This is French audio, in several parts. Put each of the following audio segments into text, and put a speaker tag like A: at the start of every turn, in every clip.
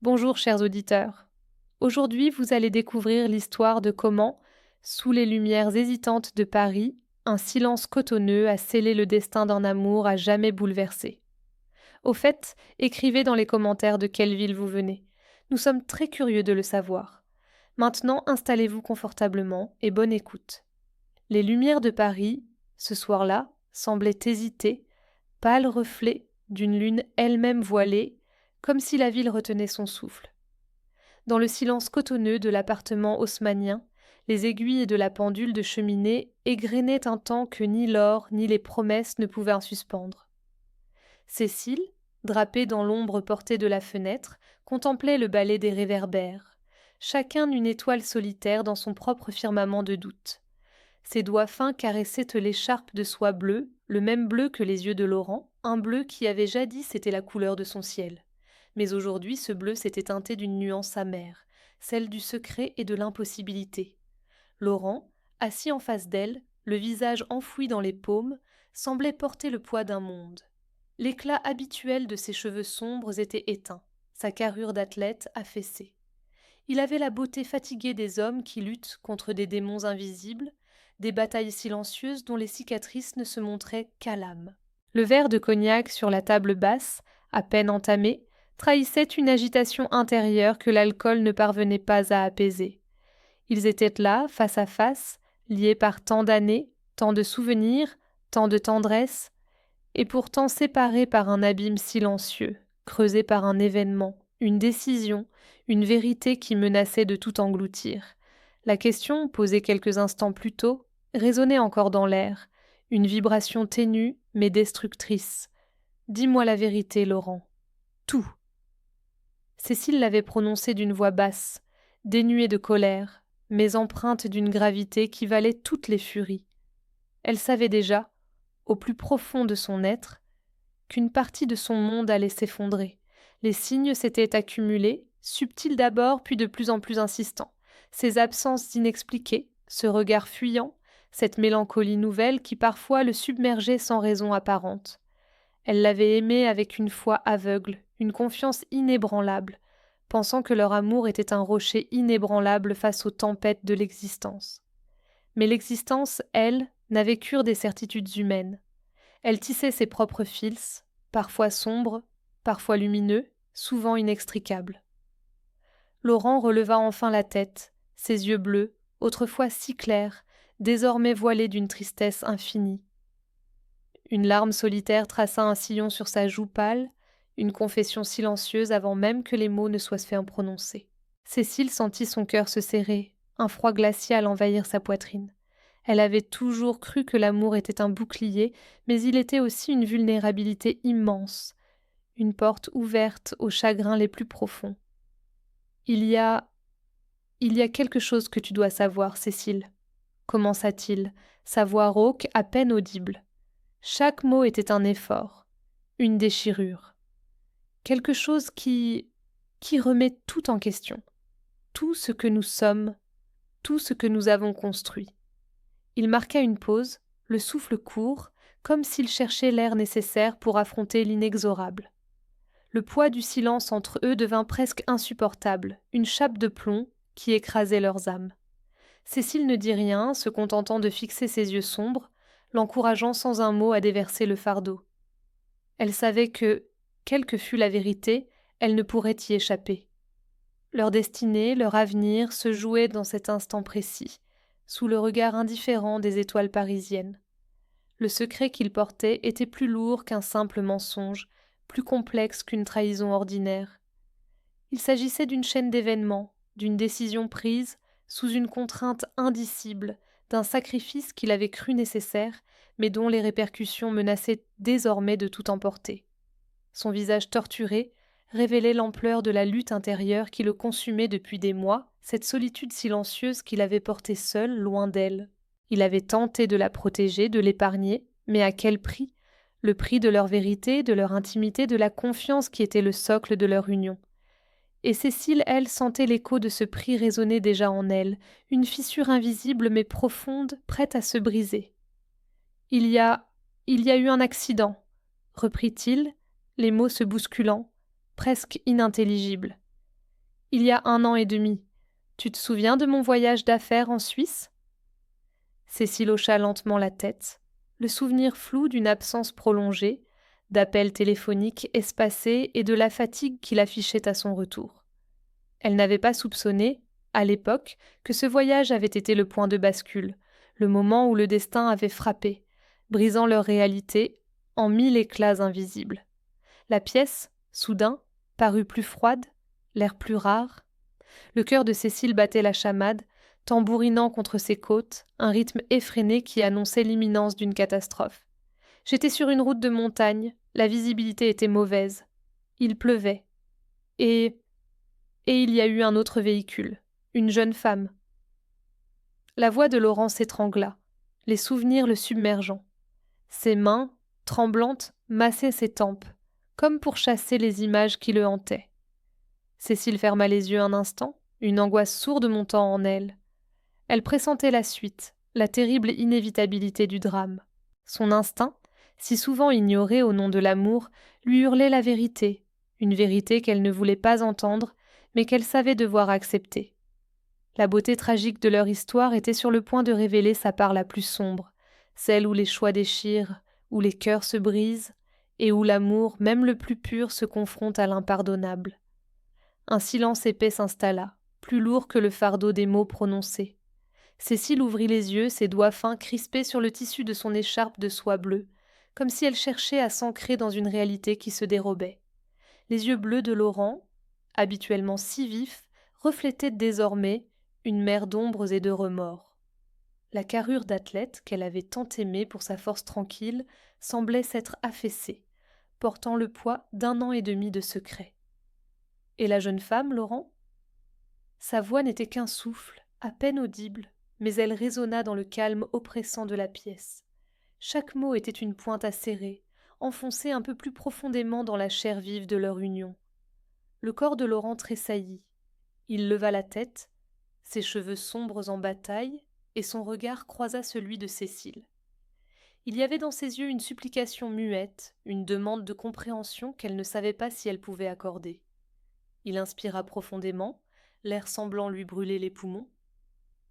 A: Bonjour chers auditeurs. Aujourd'hui, vous allez découvrir l'histoire de comment, sous les lumières hésitantes de Paris, un silence cotonneux a scellé le destin d'un amour à jamais bouleversé. Au fait, écrivez dans les commentaires de quelle ville vous venez. Nous sommes très curieux de le savoir. Maintenant, installez-vous confortablement et bonne écoute. Les lumières de Paris, ce soir-là, semblaient hésiter, pâles reflets d'une lune elle-même voilée, comme si la ville retenait son souffle. Dans le silence cotonneux de l'appartement haussmannien, les aiguilles de la pendule de cheminée égrenaient un temps que ni l'or ni les promesses ne pouvaient en suspendre. Cécile, drapée dans l'ombre portée de la fenêtre, contemplait le balai des réverbères, chacun une étoile solitaire dans son propre firmament de doute. Ses doigts fins caressaient l'écharpe de soie bleue, le même bleu que les yeux de Laurent, un bleu qui avait jadis été la couleur de son ciel. Mais aujourd'hui, ce bleu s'était teinté d'une nuance amère, celle du secret et de l'impossibilité. Laurent, assis en face d'elle, le visage enfoui dans les paumes, semblait porter le poids d'un monde. L'éclat habituel de ses cheveux sombres était éteint, sa carrure d'athlète affaissée. Il avait la beauté fatiguée des hommes qui luttent contre des démons invisibles, des batailles silencieuses dont les cicatrices ne se montraient qu'à l'âme. Le verre de cognac sur la table basse, à peine entamé, trahissait une agitation intérieure que l'alcool ne parvenait pas à apaiser. Ils étaient là, face à face, liés par tant d'années, tant de souvenirs, tant de tendresse, et pourtant séparés par un abîme silencieux, creusé par un événement, une décision, une vérité qui menaçait de tout engloutir. La question, posée quelques instants plus tôt, résonnait encore dans l'air, une vibration ténue mais destructrice. « Dis-moi la vérité, Laurent. Tout. » Cécile l'avait prononcée d'une voix basse, dénuée de colère, mais empreinte d'une gravité qui valait toutes les furies. Elle savait déjà, au plus profond de son être, qu'une partie de son monde allait s'effondrer. Les signes s'étaient accumulés, subtils d'abord puis de plus en plus insistants. Ces absences inexpliquées, ce regard fuyant, cette mélancolie nouvelle qui parfois le submergeait sans raison apparente. Elle l'avait aimé avec une foi aveugle, une confiance inébranlable, pensant que leur amour était un rocher inébranlable face aux tempêtes de l'existence. Mais l'existence, elle, n'avait cure des certitudes humaines. Elle tissait ses propres fils, parfois sombres, parfois lumineux, souvent inextricables. Laurent releva enfin la tête, ses yeux bleus, autrefois si clairs, désormais voilés d'une tristesse infinie. Une larme solitaire traça un sillon sur sa joue pâle, une confession silencieuse avant même que les mots ne soient faits en prononcer. Cécile sentit son cœur se serrer, un froid glacial envahir sa poitrine. Elle avait toujours cru que l'amour était un bouclier, mais il était aussi une vulnérabilité immense, une porte ouverte aux chagrins les plus profonds. Il y a quelque chose que tu dois savoir, Cécile, commença-t-il, sa voix rauque à peine audible. Chaque mot était un effort, une déchirure. Quelque chose qui remet tout en question, tout ce que nous sommes, tout ce que nous avons construit. Il marqua une pause, le souffle court, comme s'il cherchait l'air nécessaire pour affronter l'inexorable. Le poids du silence entre eux devint presque insupportable, une chape de plomb qui écrasait leurs âmes. Cécile ne dit rien, se contentant de fixer ses yeux sombres, l'encourageant sans un mot à déverser le fardeau. Elle savait que, quelle que fût la vérité, elle ne pourrait y échapper. Leur destinée, leur avenir se jouaient dans cet instant précis, sous le regard indifférent des étoiles parisiennes. Le secret qu'ils portaient était plus lourd qu'un simple mensonge, plus complexe qu'une trahison ordinaire. Il s'agissait d'une chaîne d'événements, d'une décision prise, sous une contrainte indicible, d'un sacrifice qu'il avait cru nécessaire, mais dont les répercussions menaçaient désormais de tout emporter. Son visage torturé révélait l'ampleur de la lutte intérieure qui le consumait depuis des mois, cette solitude silencieuse qu'il avait portée seul, loin d'elle. Il avait tenté de la protéger, de l'épargner, mais à quel prix? Le prix de leur vérité, de leur intimité, de la confiance qui était le socle de leur union. Et Cécile, elle, sentait l'écho de ce prix résonner déjà en elle, une fissure invisible mais profonde, prête à se briser. Il y a eu un accident, reprit-il, les mots se bousculant, presque inintelligibles. Il y a 1 an et demi. Tu te souviens de mon voyage d'affaires en Suisse? Cécile hocha lentement la tête, le souvenir flou d'une absence prolongée, d'appels téléphoniques espacés et de la fatigue qu'il affichait à son retour. Elle n'avait pas soupçonné, à l'époque, que ce voyage avait été le point de bascule, le moment où le destin avait frappé, brisant leur réalité en 1000 éclats invisibles. La pièce, soudain, parut plus froide, l'air plus rare. Le cœur de Cécile battait la chamade, tambourinant contre ses côtes, un rythme effréné qui annonçait l'imminence d'une catastrophe. J'étais sur une route de montagne, la visibilité était mauvaise. Il pleuvait. Et il y a eu un autre véhicule, une jeune femme. La voix de Laurent s'étrangla, les souvenirs le submergeant. Ses mains, tremblantes, massaient ses tempes, comme pour chasser les images qui le hantaient. Cécile ferma les yeux un instant, une angoisse sourde montant en elle. Elle pressentait la suite, la terrible inévitabilité du drame. Son instinct, si souvent ignoré au nom de l'amour, lui hurlait la vérité, une vérité qu'elle ne voulait pas entendre, mais qu'elle savait devoir accepter. La beauté tragique de leur histoire était sur le point de révéler sa part la plus sombre, celle où les choix déchirent, où les cœurs se brisent, et où l'amour, même le plus pur, se confronte à l'impardonnable. Un silence épais s'installa, plus lourd que le fardeau des mots prononcés. Cécile ouvrit les yeux, ses doigts fins crispés sur le tissu de son écharpe de soie bleue, comme si elle cherchait à s'ancrer dans une réalité qui se dérobait. Les yeux bleus de Laurent, habituellement si vifs, reflétaient désormais une mer d'ombres et de remords. La carrure d'athlète qu'elle avait tant aimée pour sa force tranquille semblait s'être affaissée, portant le poids d'1 an et demi de secret. Et la jeune femme, Laurent? Sa voix n'était qu'un souffle, à peine audible, mais elle résonna dans le calme oppressant de la pièce. Chaque mot était une pointe acérée, enfoncée un peu plus profondément dans la chair vive de leur union. Le corps de Laurent tressaillit. Il leva la tête, ses cheveux sombres en bataille, et son regard croisa celui de Cécile. Il y avait dans ses yeux une supplication muette, une demande de compréhension qu'elle ne savait pas si elle pouvait accorder. Il inspira profondément, l'air semblant lui brûler les poumons.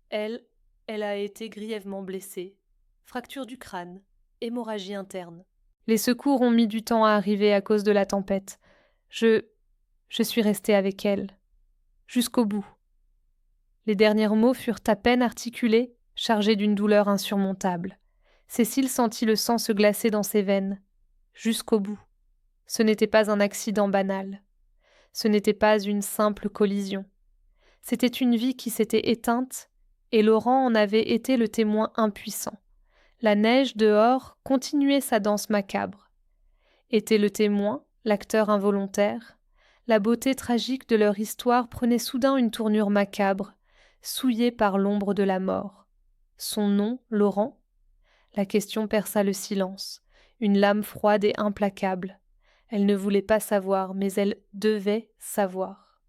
A: Elle a été grièvement blessée. Fracture du crâne, hémorragie interne. Les secours ont mis du temps à arriver à cause de la tempête. Je suis restée avec elle. Jusqu'au bout. Les derniers mots furent à peine articulés, chargés d'une douleur insurmontable. Cécile sentit le sang se glacer dans ses veines. Jusqu'au bout. Ce n'était pas un accident banal. Ce n'était pas une simple collision. C'était une vie qui s'était éteinte, et Laurent en avait été le témoin impuissant. La neige dehors continuait sa danse macabre. Était le témoin, l'acteur involontaire. La beauté tragique de leur histoire prenait soudain une tournure macabre, souillée par l'ombre de la mort. Son nom, Laurent? La question perça le silence, une lame froide et implacable. Elle ne voulait pas savoir, mais elle devait savoir.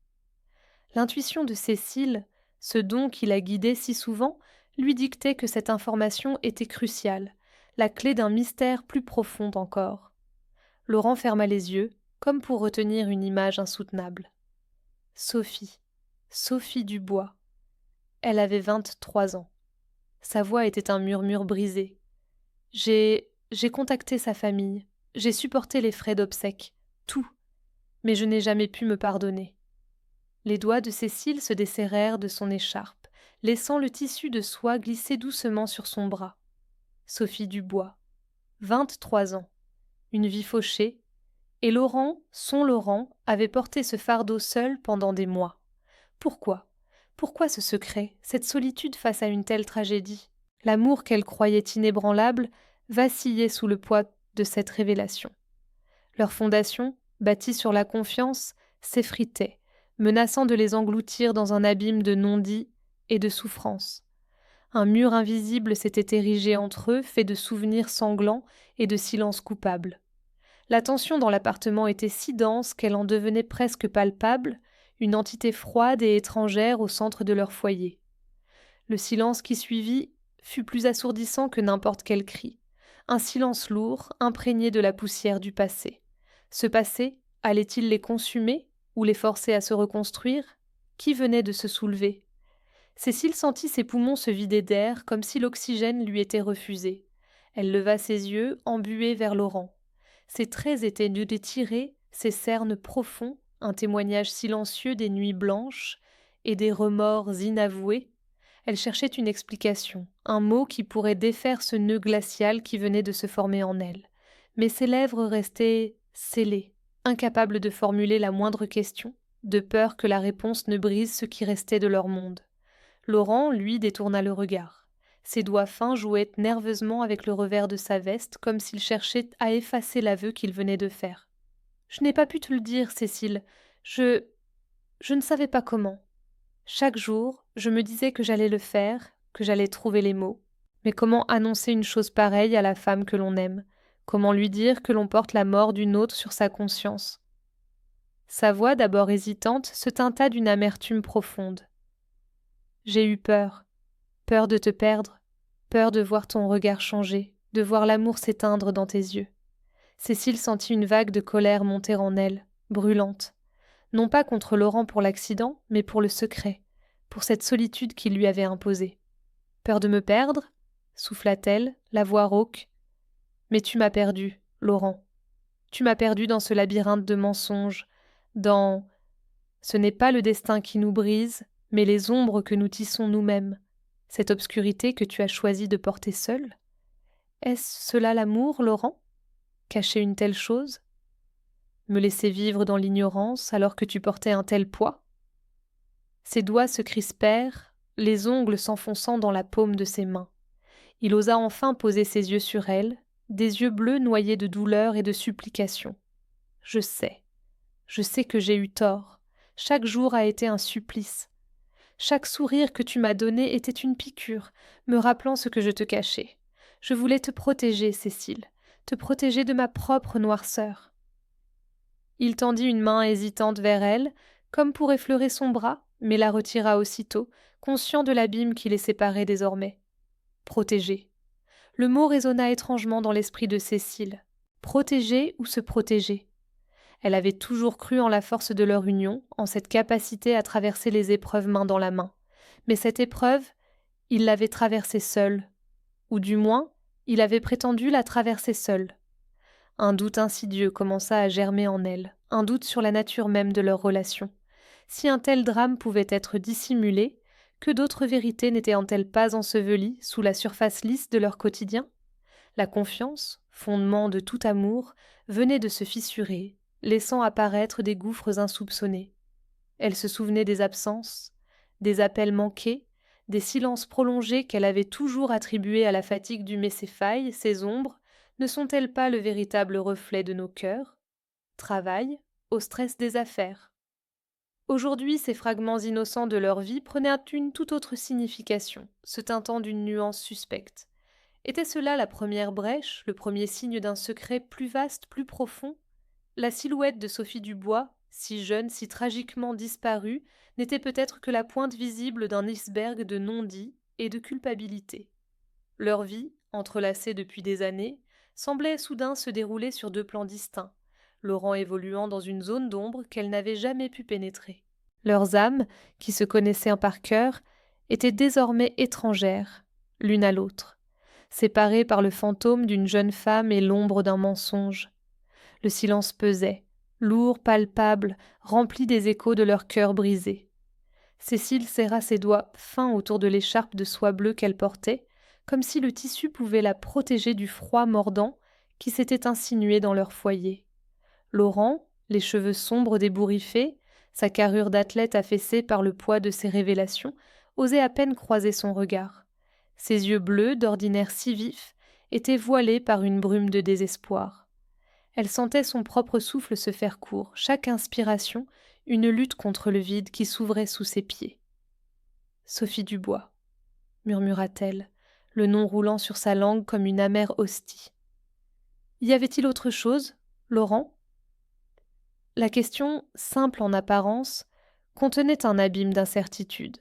A: L'intuition de Cécile, ce don qui la guidait si souvent, lui dictait que cette information était cruciale, la clé d'un mystère plus profond encore. Laurent ferma les yeux, comme pour retenir une image insoutenable. Sophie Dubois. Elle avait 23 ans. Sa voix était un murmure brisé. J'ai contacté sa famille, j'ai supporté les frais d'obsèques, tout, mais je n'ai jamais pu me pardonner. Les doigts de Cécile se desserrèrent de son écharpe, laissant le tissu de soie glisser doucement sur son bras. Sophie Dubois, 23 ans, une vie fauchée, et Laurent, son Laurent, avait porté ce fardeau seul pendant des mois. Pourquoi? Pourquoi ce secret, cette solitude face à une telle tragédie? L'amour qu'elle croyait inébranlable vacillait sous le poids de cette révélation. Leur fondation, bâtie sur la confiance, s'effritait, menaçant de les engloutir dans un abîme de non-dits et de souffrances. Un mur invisible s'était érigé entre eux, fait de souvenirs sanglants et de silences coupables. La tension dans l'appartement était si dense qu'elle en devenait presque palpable, une entité froide et étrangère au centre de leur foyer. Le silence qui suivit fut plus assourdissant que n'importe quel cri. Un silence lourd, imprégné de la poussière du passé. Ce passé, allait-il les consumer ou les forcer à se reconstruire? Qui venait de se soulever? Cécile sentit ses poumons se vider d'air comme si l'oxygène lui était refusé. Elle leva ses yeux, embués vers Laurent. Ses traits étaient nus détirés, ses cernes profonds, un témoignage silencieux des nuits blanches et des remords inavoués. Elle cherchait une explication, un mot qui pourrait défaire ce nœud glacial qui venait de se former en elle. Mais ses lèvres restaient scellées, incapables de formuler la moindre question, de peur que la réponse ne brise ce qui restait de leur monde. Laurent, lui, détourna le regard. Ses doigts fins jouaient nerveusement avec le revers de sa veste, comme s'il cherchait à effacer l'aveu qu'il venait de faire. « Je n'ai pas pu te le dire, Cécile. Je ne savais pas comment. Chaque jour, je me disais que j'allais le faire, que j'allais trouver les mots. Mais comment annoncer une chose pareille à la femme que l'on aime? Comment lui dire que l'on porte la mort d'une autre sur sa conscience ?» Sa voix, d'abord hésitante, se teinta d'une amertume profonde. « J'ai eu peur. Peur de te perdre. Peur de voir ton regard changer, de voir l'amour s'éteindre dans tes yeux. » Cécile sentit une vague de colère monter en elle, brûlante. Non pas contre Laurent pour l'accident, mais pour le secret, pour cette solitude qu'il lui avait imposée. « Peur de me perdre ?» souffla-t-elle, la voix rauque. « Mais tu m'as perdu, Laurent. Tu m'as perdu dans ce labyrinthe de mensonges, dans... Ce n'est pas le destin qui nous brise, mais les ombres que nous tissons nous-mêmes, cette obscurité que tu as choisi de porter seule. Est-ce cela l'amour, Laurent? Cacher une telle chose? Me laisser vivre dans l'ignorance alors que tu portais un tel poids? » Ses doigts se crispèrent, les ongles s'enfonçant dans la paume de ses mains. Il osa enfin poser ses yeux sur elle, des yeux bleus noyés de douleur et de supplication. « Je sais que j'ai eu tort. Chaque jour a été un supplice. Chaque sourire que tu m'as donné était une piqûre, me rappelant ce que je te cachais. Je voulais te protéger, Cécile, te protéger de ma propre noirceur. » Il tendit une main hésitante vers elle, comme pour effleurer son bras, mais la retira aussitôt, conscient de l'abîme qui les séparait désormais. Protéger. Le mot résonna étrangement dans l'esprit de Cécile. Protéger ou se protéger? Elle avait toujours cru en la force de leur union, en cette capacité à traverser les épreuves main dans la main. Mais cette épreuve, il l'avait traversée seul. Ou du moins, il avait prétendu la traverser seul. Un doute insidieux commença à germer en elle, un doute sur la nature même de leur relation. Si un tel drame pouvait être dissimulé, que d'autres vérités n'étaient-elles pas ensevelies sous la surface lisse de leur quotidien? La confiance, fondement de tout amour, venait de se fissurer, laissant apparaître des gouffres insoupçonnés. Elle se souvenait des absences, des appels manqués, des silences prolongés qu'elle avait toujours attribués à la fatigue d'humer ses failles, ses ombres. Ne sont-elles pas le véritable reflet de nos cœurs? Travail, au stress des affaires. Aujourd'hui, ces fragments innocents de leur vie prenaient une toute autre signification, se teintant d'une nuance suspecte. Était-ce là la première brèche, le premier signe d'un secret plus vaste, plus profond? La silhouette de Sophie Dubois, si jeune, si tragiquement disparue, n'était peut-être que la pointe visible d'un iceberg de non-dits et de culpabilité. Leur vie, entrelacée depuis des années, semblait soudain se dérouler sur deux plans distincts, Laurent évoluant dans une zone d'ombre qu'elle n'avait jamais pu pénétrer. Leurs âmes, qui se connaissaient par cœur, étaient désormais étrangères, l'une à l'autre, séparées par le fantôme d'une jeune femme et l'ombre d'un mensonge. Le silence pesait, lourd, palpable, rempli des échos de leur cœur brisé. Cécile serra ses doigts fins autour de l'écharpe de soie bleue qu'elle portait, comme si le tissu pouvait la protéger du froid mordant qui s'était insinué dans leur foyer. Laurent, les cheveux sombres d'ébouriffé, sa carrure d'athlète affaissée par le poids de ses révélations, osait à peine croiser son regard. Ses yeux bleus, d'ordinaire si vifs, étaient voilés par une brume de désespoir. Elle sentait son propre souffle se faire court, chaque inspiration, une lutte contre le vide qui s'ouvrait sous ses pieds. « Sophie Dubois », murmura-t-elle, le nom roulant sur sa langue comme une amère hostie. Y avait-il autre chose, Laurent? La question, simple en apparence, contenait un abîme d'incertitude.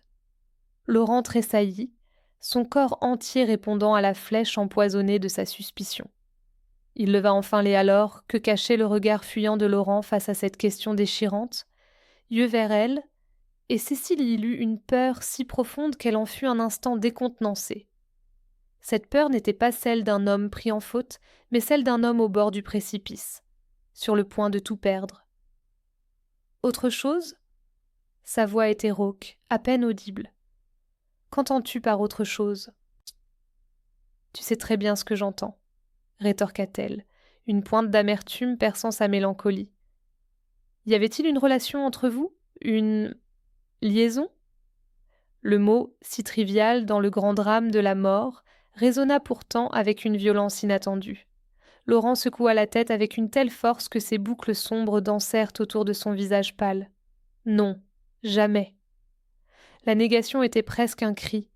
A: Laurent tressaillit, son corps entier répondant à la flèche empoisonnée de sa suspicion. Il leva enfin les alors, que cachait le regard fuyant de Laurent face à cette question déchirante, yeux vers elle, et Cécile y lut une peur si profonde qu'elle en fut un instant décontenancée. Cette peur n'était pas celle d'un homme pris en faute, mais celle d'un homme au bord du précipice, sur le point de tout perdre. Autre chose ? Sa voix était rauque, à peine audible. Qu'entends-tu par autre chose ? Tu sais très bien ce que j'entends, rétorqua-t-elle, une pointe d'amertume perçant sa mélancolie. Y avait-il une relation entre vous ? Une liaison ? Le mot, si trivial dans le grand drame de la mort, résonna pourtant avec une violence inattendue. Laurent secoua la tête avec une telle force que ses boucles sombres dansèrent autour de son visage pâle. Non, jamais. La négation était presque un cri,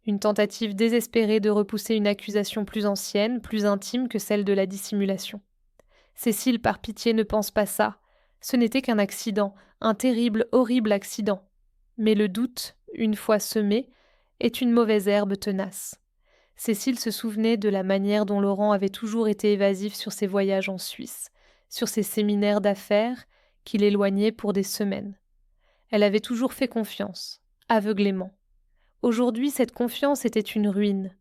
A: une tentative désespérée de repousser une accusation plus ancienne, plus intime que celle de la dissimulation. Cécile, par pitié, ne pense pas ça. Ce n'était qu'un accident, un terrible, horrible accident. Mais le doute, une fois semé, est une mauvaise herbe tenace. Cécile se souvenait de la manière dont Laurent avait toujours été évasif sur ses voyages en Suisse, sur ses séminaires d'affaires qui l'éloignaient pour des semaines. Elle avait toujours fait confiance, aveuglément. Aujourd'hui, cette confiance était une ruine.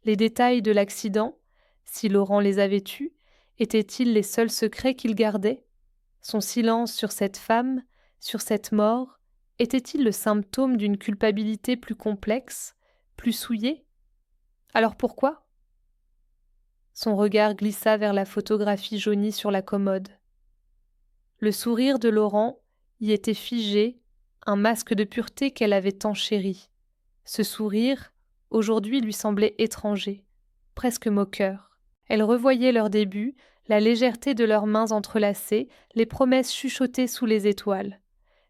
A: Les détails de l'accident, si Laurent les avait eus, étaient-ils les seuls secrets qu'il gardait ? Son silence sur cette femme, sur cette mort, était-il le symptôme d'une culpabilité plus complexe, plus souillée ? Alors pourquoi ? Son regard glissa vers la photographie jaunie sur la commode. Le sourire de Laurent y était figé, un masque de pureté qu'elle avait tant chéri. Ce sourire, aujourd'hui, lui semblait étranger, presque moqueur. Elle revoyait leur début, la légèreté de leurs mains entrelacées, les promesses chuchotées sous les étoiles.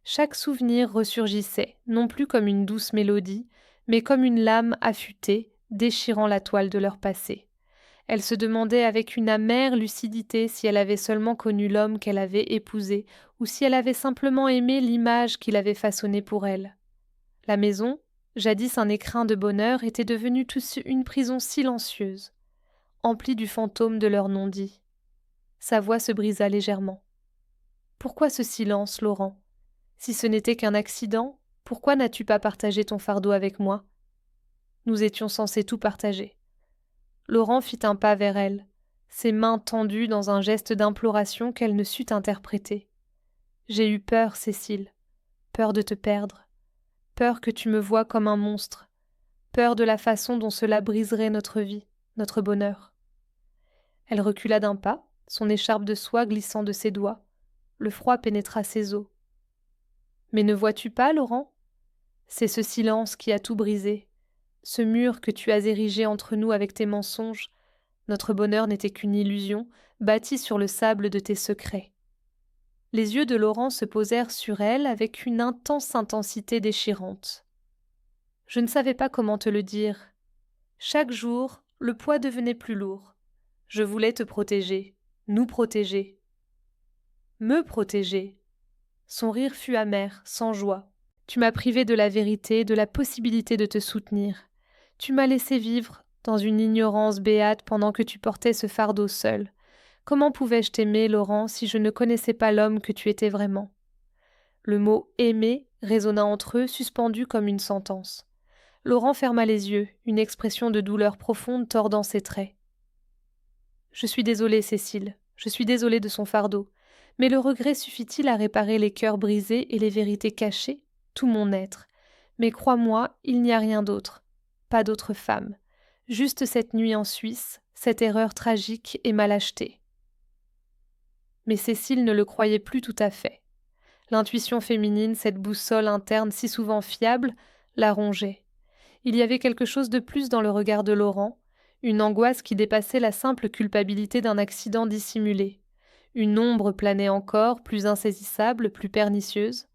A: Chaque souvenir ressurgissait, non plus comme une douce mélodie, mais comme une lame affûtée, déchirant la toile de leur passé. Elle se demandait avec une amère lucidité si elle avait seulement connu l'homme qu'elle avait épousé, ou si elle avait simplement aimé l'image qu'il avait façonnée pour elle. La maison, jadis un écrin de bonheur, était devenue tous une prison silencieuse, emplie du fantôme de leur non-dit. Sa voix se brisa légèrement. « Pourquoi ce silence, Laurent ? Si ce n'était qu'un accident, pourquoi n'as-tu pas partagé ton fardeau avec moi ? Nous étions censés tout partager. » Laurent fit un pas vers elle, ses mains tendues dans un geste d'imploration qu'elle ne sut interpréter. « J'ai eu peur, Cécile, peur de te perdre, peur que tu me voies comme un monstre, peur de la façon dont cela briserait notre vie, notre bonheur. » Elle recula d'un pas, son écharpe de soie glissant de ses doigts. Le froid pénétra ses os. « Mais ne vois-tu pas, Laurent ? C'est ce silence qui a tout brisé. Ce mur que tu as érigé entre nous avec tes mensonges, notre bonheur n'était qu'une illusion, bâtie sur le sable de tes secrets. » Les yeux de Laurent se posèrent sur elle avec une intense intensité déchirante. « Je ne savais pas comment te le dire. Chaque jour, le poids devenait plus lourd. Je voulais te protéger, nous protéger. » « Me protéger ?» Son rire fut amer, sans joie. « Tu m'as privé de la vérité, de la possibilité de te soutenir. Tu m'as laissé vivre dans une ignorance béate pendant que tu portais ce fardeau seul. Comment pouvais-je t'aimer, Laurent, si je ne connaissais pas l'homme que tu étais vraiment ?» Le mot « aimer » résonna entre eux, suspendu comme une sentence. Laurent ferma les yeux, une expression de douleur profonde tordant ses traits. « Je suis désolée, Cécile, je suis désolée de son fardeau. Mais le regret suffit-il à réparer les cœurs brisés et les vérités cachées ? Tout mon être. Mais crois-moi, il n'y a rien d'autre. Pas d'autre femme. Juste cette nuit en Suisse, cette erreur tragique et mal achetée. » Mais Cécile ne le croyait plus tout à fait. L'intuition féminine, cette boussole interne si souvent fiable, la rongeait. Il y avait quelque chose de plus dans le regard de Laurent, une angoisse qui dépassait la simple culpabilité d'un accident dissimulé. Une ombre planait encore, plus insaisissable, plus pernicieuse.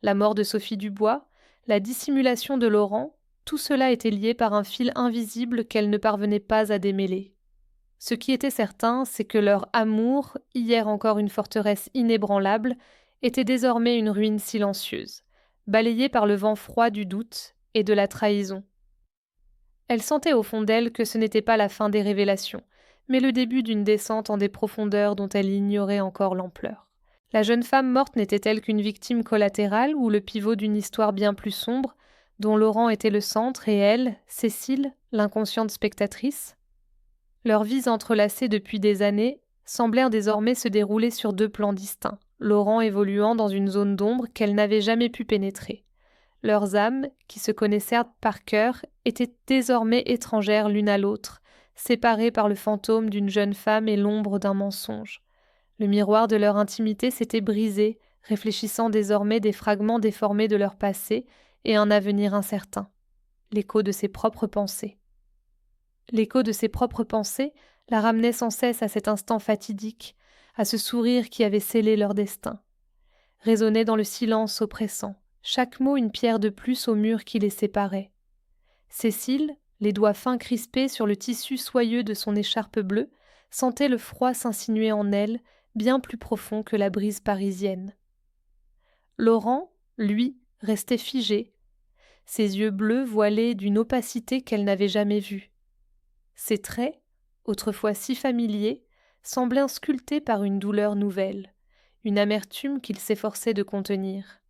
A: La mort de Sophie Dubois, la dissimulation de Laurent, tout cela était lié par un fil invisible qu'elle ne parvenait pas à démêler. Ce qui était certain, c'est que leur amour, hier encore une forteresse inébranlable, était désormais une ruine silencieuse, balayée par le vent froid du doute et de la trahison. Elle sentait au fond d'elle que ce n'était pas la fin des révélations, mais le début d'une descente en des profondeurs dont elle ignorait encore l'ampleur. La jeune femme morte n'était-elle qu'une victime collatérale ou le pivot d'une histoire bien plus sombre, dont Laurent était le centre et elle, Cécile, l'inconsciente spectatrice? Leurs vies entrelacées depuis des années semblèrent désormais se dérouler sur deux plans distincts, Laurent évoluant dans une zone d'ombre qu'elle n'avait jamais pu pénétrer. Leurs âmes, qui se connaissaient par cœur, étaient désormais étrangères l'une à l'autre, séparées par le fantôme d'une jeune femme et l'ombre d'un mensonge. Le miroir de leur intimité s'était brisé, réfléchissant désormais des fragments déformés de leur passé et un avenir incertain. L'écho de ses propres pensées. L'écho de ses propres pensées la ramenait sans cesse à cet instant fatidique, à ce sourire qui avait scellé leur destin. Résonnait dans le silence oppressant, chaque mot une pierre de plus au mur qui les séparait. Cécile, les doigts fins crispés sur le tissu soyeux de son écharpe bleue, sentait le froid s'insinuer en elle, bien plus profond que la brise parisienne. Laurent, lui, restait figé, ses yeux bleus voilés d'une opacité qu'elle n'avait jamais vue. Ses traits, autrefois si familiers, semblaient sculptés par une douleur nouvelle, une amertume qu'il s'efforçait de contenir.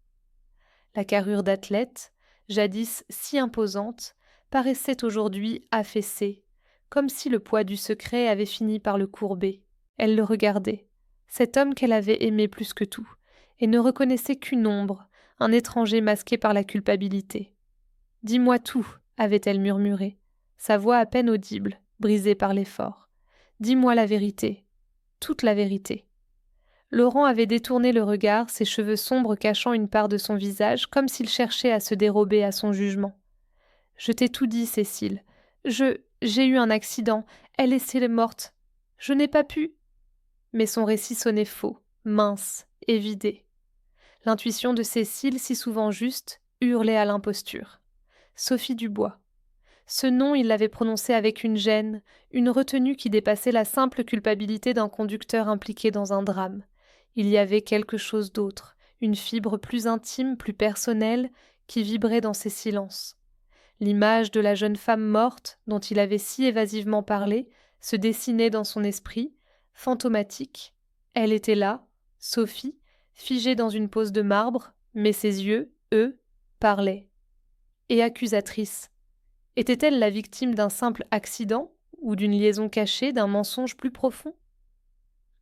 A: La carrure d'athlète, jadis si imposante, paraissait aujourd'hui affaissée, comme si le poids du secret avait fini par le courber. Elle le regardait, cet homme qu'elle avait aimé plus que tout, et ne reconnaissait qu'une ombre, un étranger masqué par la culpabilité. « Dis-moi tout », avait-elle murmuré, sa voix à peine audible, brisée par l'effort. « Dis-moi la vérité, toute la vérité. » Laurent avait détourné le regard, ses cheveux sombres cachant une part de son visage, comme s'il cherchait à se dérober à son jugement. « Je t'ai tout dit, Cécile. J'ai eu un accident. Elle est morte. Je n'ai pas pu. » Mais son récit sonnait faux, mince, évidé. L'intuition de Cécile, si souvent juste, hurlait à l'imposture. Sophie Dubois. Ce nom, il l'avait prononcé avec une gêne, une retenue qui dépassait la simple culpabilité d'un conducteur impliqué dans un drame. Il y avait quelque chose d'autre, une fibre plus intime, plus personnelle, qui vibrait dans ces silences. L'image de la jeune femme morte, dont il avait si évasivement parlé, se dessinait dans son esprit, fantomatique. Elle était là, Sophie, figée dans une pose de marbre, mais ses yeux, eux, parlaient. Et accusatrice. Était-elle la victime d'un simple accident, ou d'une liaison cachée, d'un mensonge plus profond?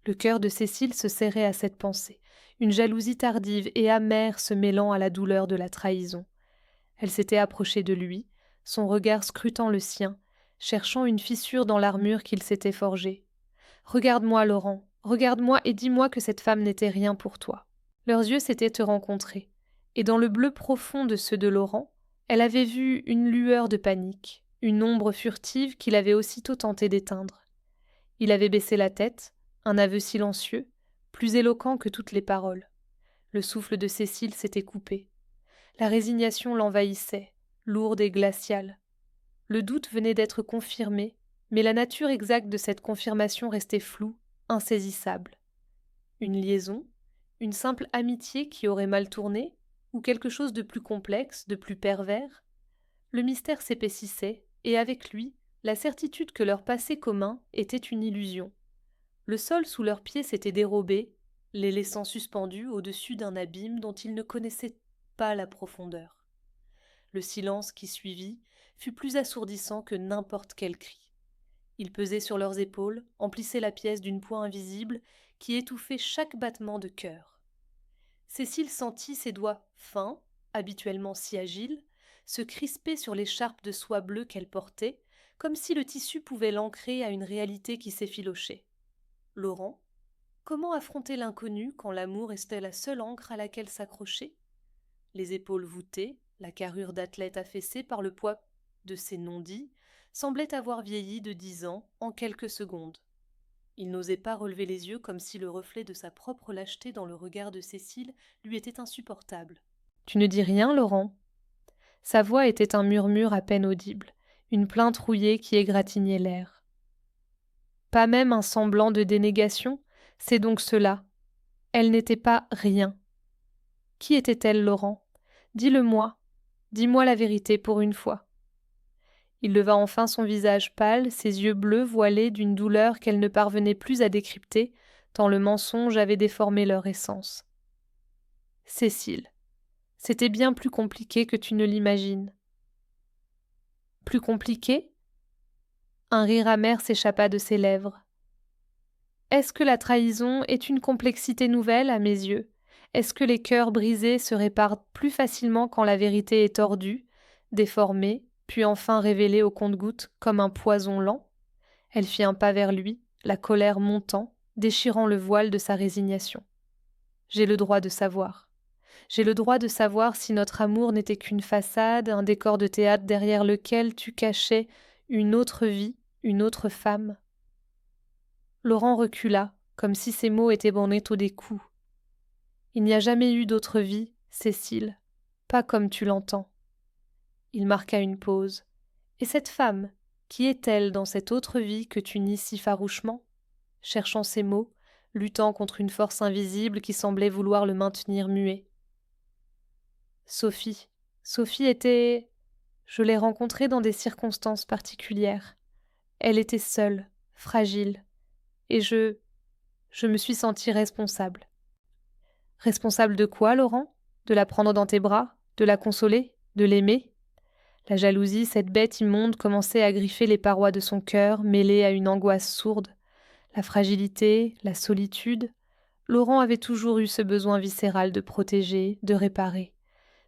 A: Le cœur de Cécile se serrait à cette pensée, une jalousie tardive et amère se mêlant à la douleur de la trahison. Elle s'était approchée de lui, son regard scrutant le sien, cherchant une fissure dans l'armure qu'il s'était forgée. « Regarde-moi, Laurent, regarde-moi et dis-moi que cette femme n'était rien pour toi. » Leurs yeux s'étaient rencontrés, et dans le bleu profond de ceux de Laurent, elle avait vu une lueur de panique, une ombre furtive qu'il avait aussitôt tenté d'éteindre. Il avait baissé la tête, un aveu silencieux, plus éloquent que toutes les paroles. Le souffle de Cécile s'était coupé. La résignation l'envahissait, lourde et glaciale. Le doute venait d'être confirmé, mais la nature exacte de cette confirmation restait floue, insaisissable. Une liaison, une simple amitié qui aurait mal tourné, ou quelque chose de plus complexe, de plus pervers? Le mystère s'épaississait, et avec lui, la certitude que leur passé commun était une illusion. Le sol sous leurs pieds s'était dérobé, les laissant suspendus au-dessus d'un abîme dont ils ne connaissaient pas la profondeur. Le silence qui suivit fut plus assourdissant que n'importe quel cri. Il pesait sur leurs épaules, emplissait la pièce d'une poids invisible qui étouffait chaque battement de cœur. Cécile sentit ses doigts fins, habituellement si agiles, se crisper sur l'écharpe de soie bleue qu'elle portait, comme si le tissu pouvait l'ancrer à une réalité qui s'effilochait. Laurent, comment affronter l'inconnu quand l'amour restait la seule ancre à laquelle s'accrocher? Les épaules voûtées, la carrure d'athlète affaissée par le poids de ses non-dits, semblait avoir vieilli de 10 ans en quelques secondes. Il n'osait pas relever les yeux comme si le reflet de sa propre lâcheté dans le regard de Cécile lui était insupportable. « Tu ne dis rien, Laurent ?» Sa voix était un murmure à peine audible, une plainte rouillée qui égratignait l'air. Pas même un semblant de dénégation, c'est donc cela. Elle n'était pas rien. Qui était-elle, Laurent? Dis-le-moi. Dis-moi la vérité pour une fois. Il leva enfin son visage pâle, ses yeux bleus voilés d'une douleur qu'elle ne parvenait plus à décrypter, tant le mensonge avait déformé leur essence. Cécile, c'était bien plus compliqué que tu ne l'imagines. Plus compliqué? Un rire amer s'échappa de ses lèvres. Est-ce que la trahison est une complexité nouvelle à mes yeux? Est-ce que les cœurs brisés se réparent plus facilement quand la vérité est tordue, déformée, puis enfin révélée au compte-gouttes comme un poison lent? Elle fit un pas vers lui, la colère montant, déchirant le voile de sa résignation. J'ai le droit de savoir. J'ai le droit de savoir si notre amour n'était qu'une façade, un décor de théâtre derrière lequel tu cachais une autre vie, une autre femme. Laurent recula, comme si ses mots étaient bornés au découp. Il n'y a jamais eu d'autre vie, Cécile, pas comme tu l'entends. Il marqua une pause. Et cette femme, qui est-elle dans cette autre vie que tu nies si farouchement? Cherchant ses mots, luttant contre une force invisible qui semblait vouloir le maintenir muet. Sophie. Sophie était... Je l'ai rencontrée dans des circonstances particulières. Elle était seule, fragile, et je me suis sentie responsable. Responsable de quoi, Laurent? De la prendre dans tes bras? De la consoler? De l'aimer? La jalousie, cette bête immonde, commençait à griffer les parois de son cœur, mêlée à une angoisse sourde. La fragilité, la solitude. Laurent avait toujours eu ce besoin viscéral de protéger, de réparer.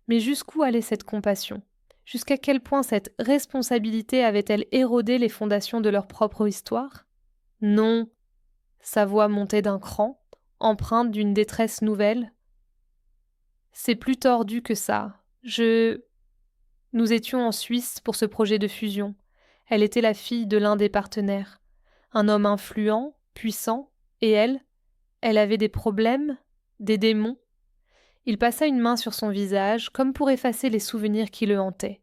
A: Mais jusqu'où allait cette compassion? Jusqu'à quel point cette responsabilité avait-elle érodé les fondations de leur propre histoire? Non. Sa voix montait d'un cran, empreinte d'une détresse nouvelle. C'est plus tordu que ça. Nous étions en Suisse pour ce projet de fusion. Elle était la fille de l'un des partenaires. Un homme influent, puissant, et elle avait des problèmes, des démons. Il passa une main sur son visage, comme pour effacer les souvenirs qui le hantaient.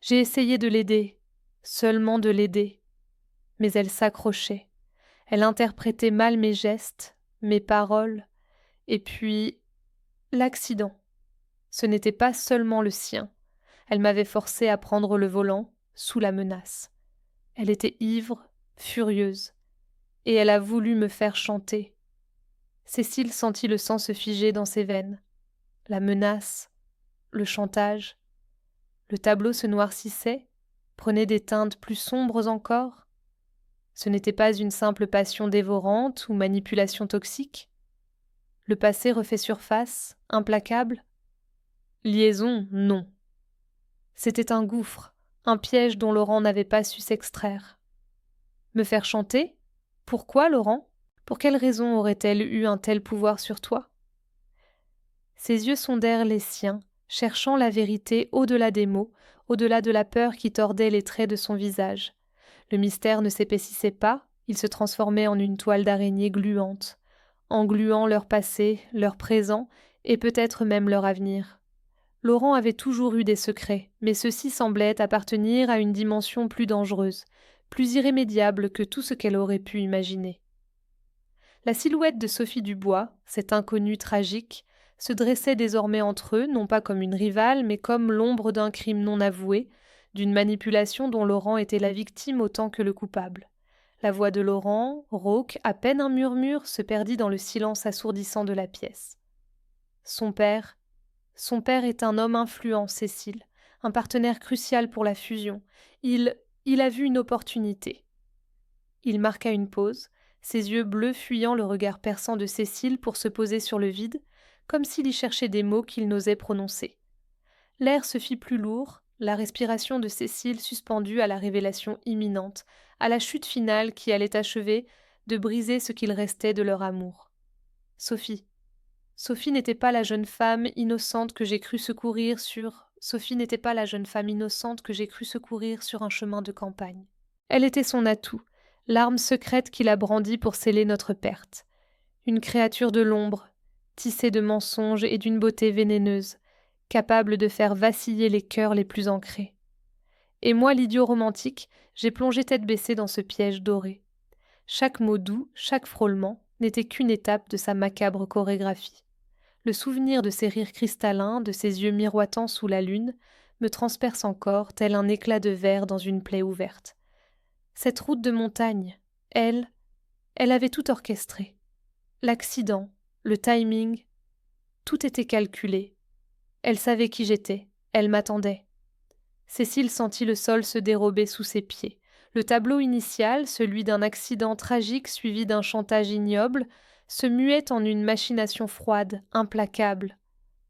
A: J'ai essayé de l'aider, seulement de l'aider. Mais elle s'accrochait. Elle interprétait mal mes gestes, mes paroles, et puis l'accident. Ce n'était pas seulement le sien. Elle m'avait forcé à prendre le volant, sous la menace. Elle était ivre, furieuse, et elle a voulu me faire chanter. Cécile sentit le sang se figer dans ses veines. La menace, le chantage. Le tableau se noircissait, prenait des teintes plus sombres encore. Ce n'était pas une simple passion dévorante ou manipulation toxique. Le passé refait surface, implacable. Liaison, non. C'était un gouffre, un piège dont Laurent n'avait pas su s'extraire. Me faire chanter? Pourquoi, Laurent? Pour quelle raison aurait-elle eu un tel pouvoir sur toi? Ses yeux sondèrent les siens, cherchant la vérité au-delà des mots, au-delà de la peur qui tordait les traits de son visage. Le mystère ne s'épaississait pas, il se transformait en une toile d'araignée gluante, engluant leur passé, leur présent, et peut-être même leur avenir. Laurent avait toujours eu des secrets, mais ceux-ci semblaient appartenir à une dimension plus dangereuse, plus irrémédiable que tout ce qu'elle aurait pu imaginer. La silhouette de Sophie Dubois, cette inconnue tragique, se dressait désormais entre eux, non pas comme une rivale, mais comme l'ombre d'un crime non avoué, d'une manipulation dont Laurent était la victime autant que le coupable. La voix de Laurent, rauque, à peine un murmure, se perdit dans le silence assourdissant de la pièce. Son père est un homme influent, Cécile, un partenaire crucial pour la fusion. Il a vu une opportunité. Il marqua une pause, ses yeux bleus fuyant le regard perçant de Cécile pour se poser sur le vide, comme s'il y cherchait des mots qu'il n'osait prononcer. L'air se fit plus lourd, la respiration de Cécile suspendue à la révélation imminente, à la chute finale qui allait achever de briser ce qu'il restait de leur amour. Sophie n'était pas la jeune femme innocente que j'ai cru secourir sur un chemin de campagne. Elle était son atout, l'arme secrète qu'il a brandie pour sceller notre perte. Une créature de l'ombre, tissée de mensonges et d'une beauté vénéneuse, capable de faire vaciller les cœurs les plus ancrés. Et moi, l'idiot romantique, j'ai plongé tête baissée dans ce piège doré. Chaque mot doux, chaque frôlement, n'était qu'une étape de sa macabre chorégraphie. Le souvenir de ses rires cristallins, de ses yeux miroitants sous la lune, me transperce encore, tel un éclat de verre dans une plaie ouverte. Cette route de montagne, elle avait tout orchestré. L'accident, le timing, tout était calculé. Elle savait qui j'étais, elle m'attendait. Cécile sentit le sol se dérober sous ses pieds. Le tableau initial, celui d'un accident tragique suivi d'un chantage ignoble, se muait en une machination froide, implacable.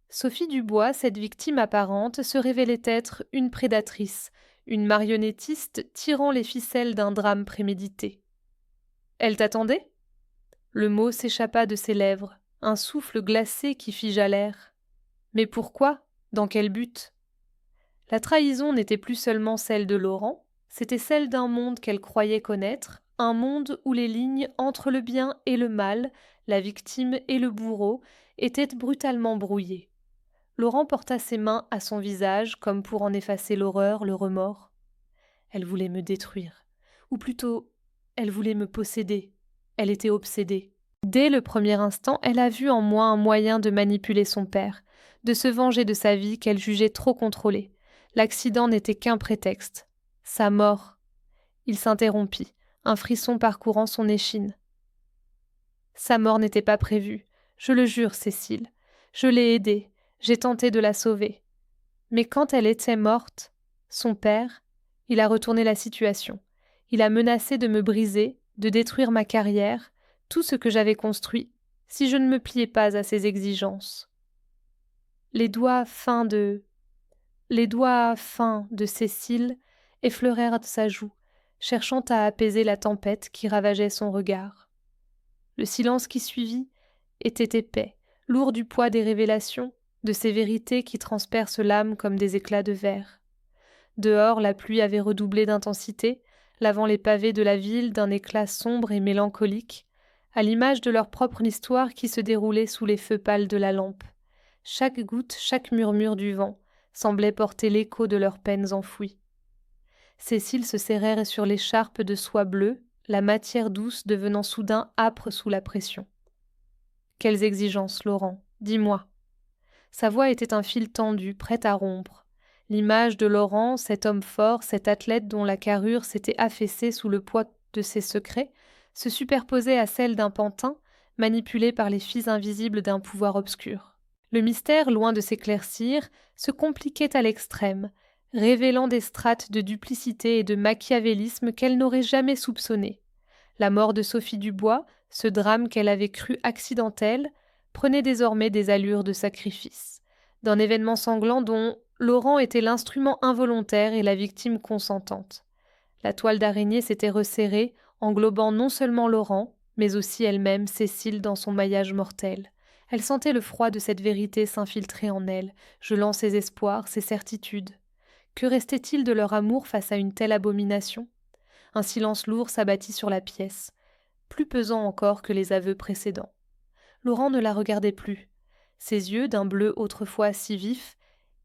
A: Sophie Dubois, cette victime apparente, se révélait être une prédatrice, une marionnettiste tirant les ficelles d'un drame prémédité. « Elle t'attendait » Le mot s'échappa de ses lèvres, un souffle glacé qui figea l'air. Mais pourquoi ? Dans quel but ? La trahison n'était plus seulement celle de Laurent, c'était celle d'un monde qu'elle croyait connaître, un monde où les lignes entre le bien et le mal, la victime et le bourreau, étaient brutalement brouillées. Laurent porta ses mains à son visage comme pour en effacer l'horreur, le remords. Elle voulait me détruire. Ou plutôt, elle voulait me posséder. Elle était obsédée. Dès le premier instant, elle a vu en moi un moyen de manipuler son père, de se venger de sa vie qu'elle jugeait trop contrôlée. L'accident n'était qu'un prétexte. Sa mort. Il s'interrompit, un frisson parcourant son échine. Sa mort n'était pas prévue. Je le jure, Cécile. Je l'ai aidée. J'ai tenté de la sauver. Mais quand elle était morte, son père, il a retourné la situation. Il a menacé de me briser, de détruire ma carrière, tout ce que j'avais construit, si je ne me pliais pas à ses exigences. Les doigts fins de Cécile effleurèrent sa joue, cherchant à apaiser la tempête qui ravageait son regard. Le silence qui suivit était épais, lourd du poids des révélations, de ces vérités qui transpercent l'âme comme des éclats de verre. Dehors, la pluie avait redoublé d'intensité, lavant les pavés de la ville d'un éclat sombre et mélancolique, à l'image de leur propre histoire qui se déroulait sous les feux pâles de la lampe. Chaque goutte, chaque murmure du vent semblait porter l'écho de leurs peines enfouies. Cécile se serrait sur l'écharpe de soie bleue, la matière douce devenant soudain âpre sous la pression. « Quelles exigences, Laurent ? Dis-moi. » Sa voix était un fil tendu, prêt à rompre. L'image de Laurent, cet homme fort, cet athlète dont la carrure s'était affaissée sous le poids de ses secrets, se superposait à celle d'un pantin, manipulé par les fils invisibles d'un pouvoir obscur. Le mystère, loin de s'éclaircir, se compliquait à l'extrême, révélant des strates de duplicité et de machiavélisme qu'elle n'aurait jamais soupçonnées. La mort de Sophie Dubois, ce drame qu'elle avait cru accidentel, prenait désormais des allures de sacrifice, d'un événement sanglant dont Laurent était l'instrument involontaire et la victime consentante. La toile d'araignée s'était resserrée, englobant non seulement Laurent, mais aussi elle-même, Cécile, dans son maillage mortel. Elle sentait le froid de cette vérité s'infiltrer en elle, gelant ses espoirs, ses certitudes. Que restait-il de leur amour face à une telle abomination ? Un silence lourd s'abattit sur la pièce, plus pesant encore que les aveux précédents. Laurent ne la regardait plus. Ses yeux, d'un bleu autrefois si vif,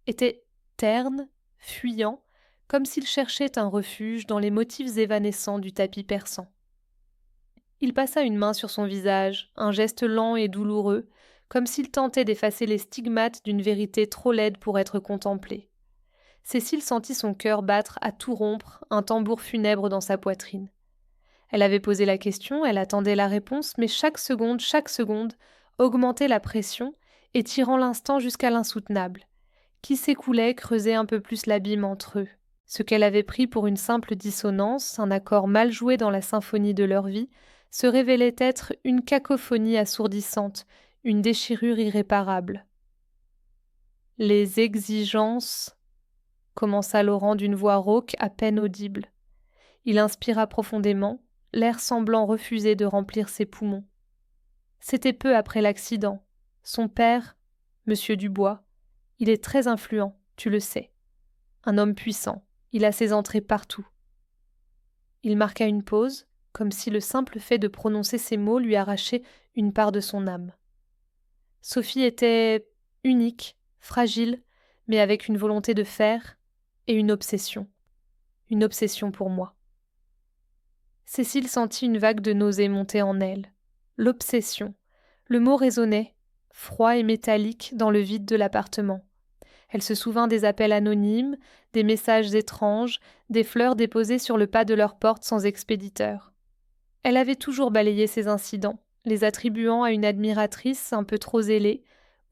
A: étaient ternes, fuyants, comme s'il cherchait un refuge dans les motifs évanescents du tapis persan. Il passa une main sur son visage, un geste lent et douloureux, comme s'il tentait d'effacer les stigmates d'une vérité trop laide pour être contemplée. Cécile sentit son cœur battre à tout rompre, un tambour funèbre dans sa poitrine. Elle avait posé la question, elle attendait la réponse, mais chaque seconde, augmentait la pression, étirant l'instant jusqu'à l'insoutenable, qui s'écoulait creusait un peu plus l'abîme entre eux. Ce qu'elle avait pris pour une simple dissonance, un accord mal joué dans la symphonie de leur vie, se révélait être une cacophonie assourdissante, une déchirure irréparable. « Les exigences » commença Laurent d'une voix rauque à peine audible. Il inspira profondément, l'air semblant refuser de remplir ses poumons. C'était peu après l'accident. Son père, Monsieur Dubois, il est très influent, tu le sais. Un homme puissant, il a ses entrées partout. Il marqua une pause, comme si le simple fait de prononcer ces mots lui arrachait une part de son âme. Sophie était unique, fragile, mais avec une volonté de faire et une obsession pour moi. Cécile sentit une vague de nausée monter en elle. L'obsession. Le mot résonnait, froid et métallique, dans le vide de l'appartement. Elle se souvint des appels anonymes, des messages étranges, des fleurs déposées sur le pas de leur porte sans expéditeur. Elle avait toujours balayé ces incidents, les attribuant à une admiratrice un peu trop zélée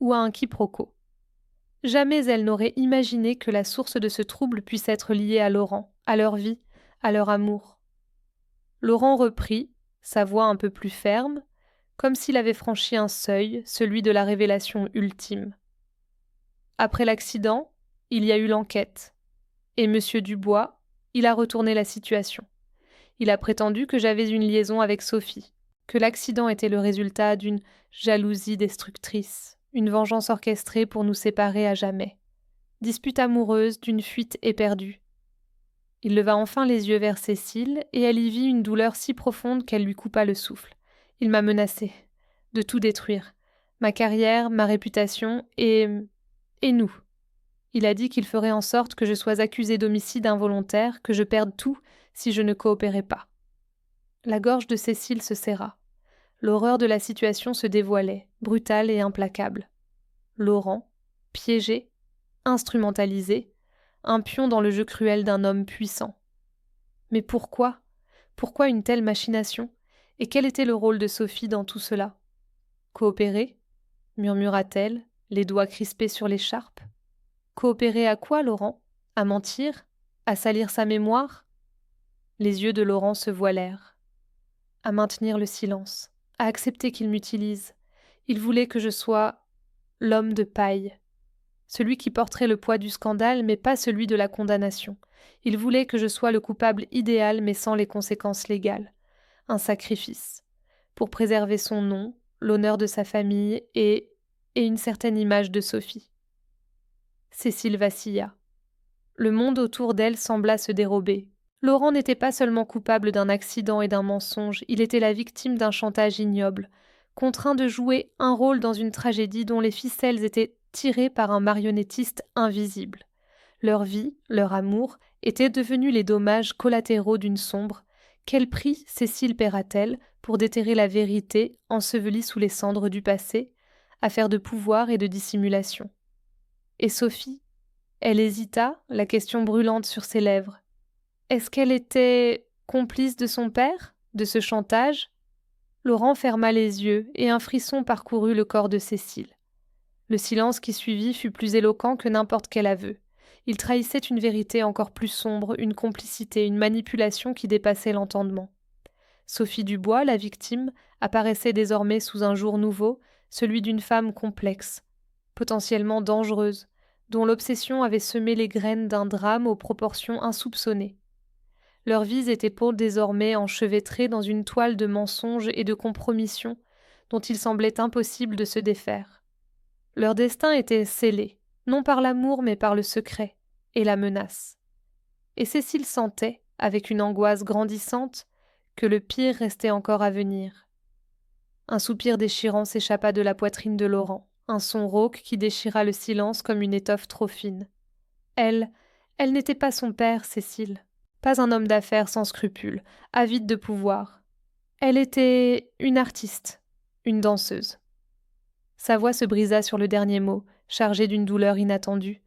A: ou à un quiproquo. Jamais elle n'aurait imaginé que la source de ce trouble puisse être liée à Laurent, à leur vie, à leur amour. Laurent reprit, sa voix un peu plus ferme, comme s'il avait franchi un seuil, celui de la révélation ultime. Après l'accident, il y a eu l'enquête. Et Monsieur Dubois, il a retourné la situation. Il a prétendu que j'avais une liaison avec Sophie, que l'accident était le résultat d'une jalousie destructrice, une vengeance orchestrée pour nous séparer à jamais. Dispute amoureuse d'une fuite éperdue. Il leva enfin les yeux vers Cécile, et elle y vit une douleur si profonde qu'elle lui coupa le souffle. Il m'a menacée de tout détruire, ma carrière, ma réputation et nous. Il a dit qu'il ferait en sorte que je sois accusée d'homicide involontaire, que je perde tout si je ne coopérais pas. La gorge de Cécile se serra. L'horreur de la situation se dévoilait, brutale et implacable. Laurent, piégé, instrumentalisé, un pion dans le jeu cruel d'un homme puissant. Mais pourquoi? Pourquoi une telle machination? Et quel était le rôle de Sophie dans tout cela? Coopérer? Murmura-t-elle, les doigts crispés sur l'écharpe. Coopérer à quoi, Laurent? À mentir? À salir sa mémoire? Les yeux de Laurent se voilèrent. À maintenir le silence, à accepter qu'il m'utilise. Il voulait que je sois l'homme de paille, celui qui porterait le poids du scandale, mais pas celui de la condamnation. Il voulait que je sois le coupable idéal, mais sans les conséquences légales. Un sacrifice, pour préserver son nom, l'honneur de sa famille et une certaine image de Sophie. Cécile vacilla. Le monde autour d'elle sembla se dérober. Laurent n'était pas seulement coupable d'un accident et d'un mensonge, il était la victime d'un chantage ignoble, contraint de jouer un rôle dans une tragédie dont les ficelles étaient tirées par un marionnettiste invisible. Leur vie, leur amour, étaient devenus les dommages collatéraux d'une sombre. Quel prix Cécile paiera-t-elle pour déterrer la vérité ensevelie sous les cendres du passé, affaire de pouvoir et de dissimulation? Et Sophie? Elle hésita, la question brûlante sur ses lèvres. Est-ce qu'elle était complice de son père, de ce chantage? Laurent ferma les yeux et un frisson parcourut le corps de Cécile. Le silence qui suivit fut plus éloquent que n'importe quel aveu. Il trahissait une vérité encore plus sombre, une complicité, une manipulation qui dépassait l'entendement. Sophie Dubois, la victime, apparaissait désormais sous un jour nouveau, celui d'une femme complexe, potentiellement dangereuse, dont l'obsession avait semé les graines d'un drame aux proportions insoupçonnées. Leurs vies étaient pour désormais enchevêtrées dans une toile de mensonges et de compromissions dont il semblait impossible de se défaire. Leur destin était scellé, non par l'amour mais par le secret et la menace. Et Cécile sentait, avec une angoisse grandissante, que le pire restait encore à venir. Un soupir déchirant s'échappa de la poitrine de Laurent, un son rauque qui déchira le silence comme une étoffe trop fine. Elle n'était pas son père, Cécile. Pas un homme d'affaires sans scrupules, avide de pouvoir. Elle était une artiste, une danseuse. Sa voix se brisa sur le dernier mot, chargé d'une douleur inattendue.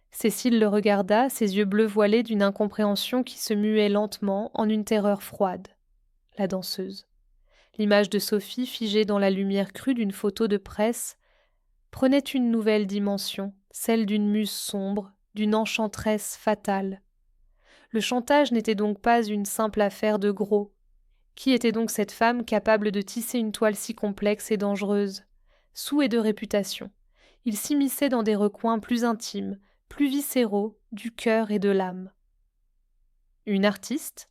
A: Cécile le regarda, ses yeux bleus voilés d'une incompréhension qui se muait lentement en une terreur froide. La danseuse. L'image de Sophie, figée dans la lumière crue d'une photo de presse, prenait une nouvelle dimension, celle d'une muse sombre, d'une enchanteresse fatale. Le chantage n'était donc pas une simple affaire de gros. Qui était donc cette femme capable de tisser une toile si complexe et dangereuse? Sou et de réputation. Il s'immisçait dans des recoins plus intimes, plus viscéraux, du cœur et de l'âme. Une artiste?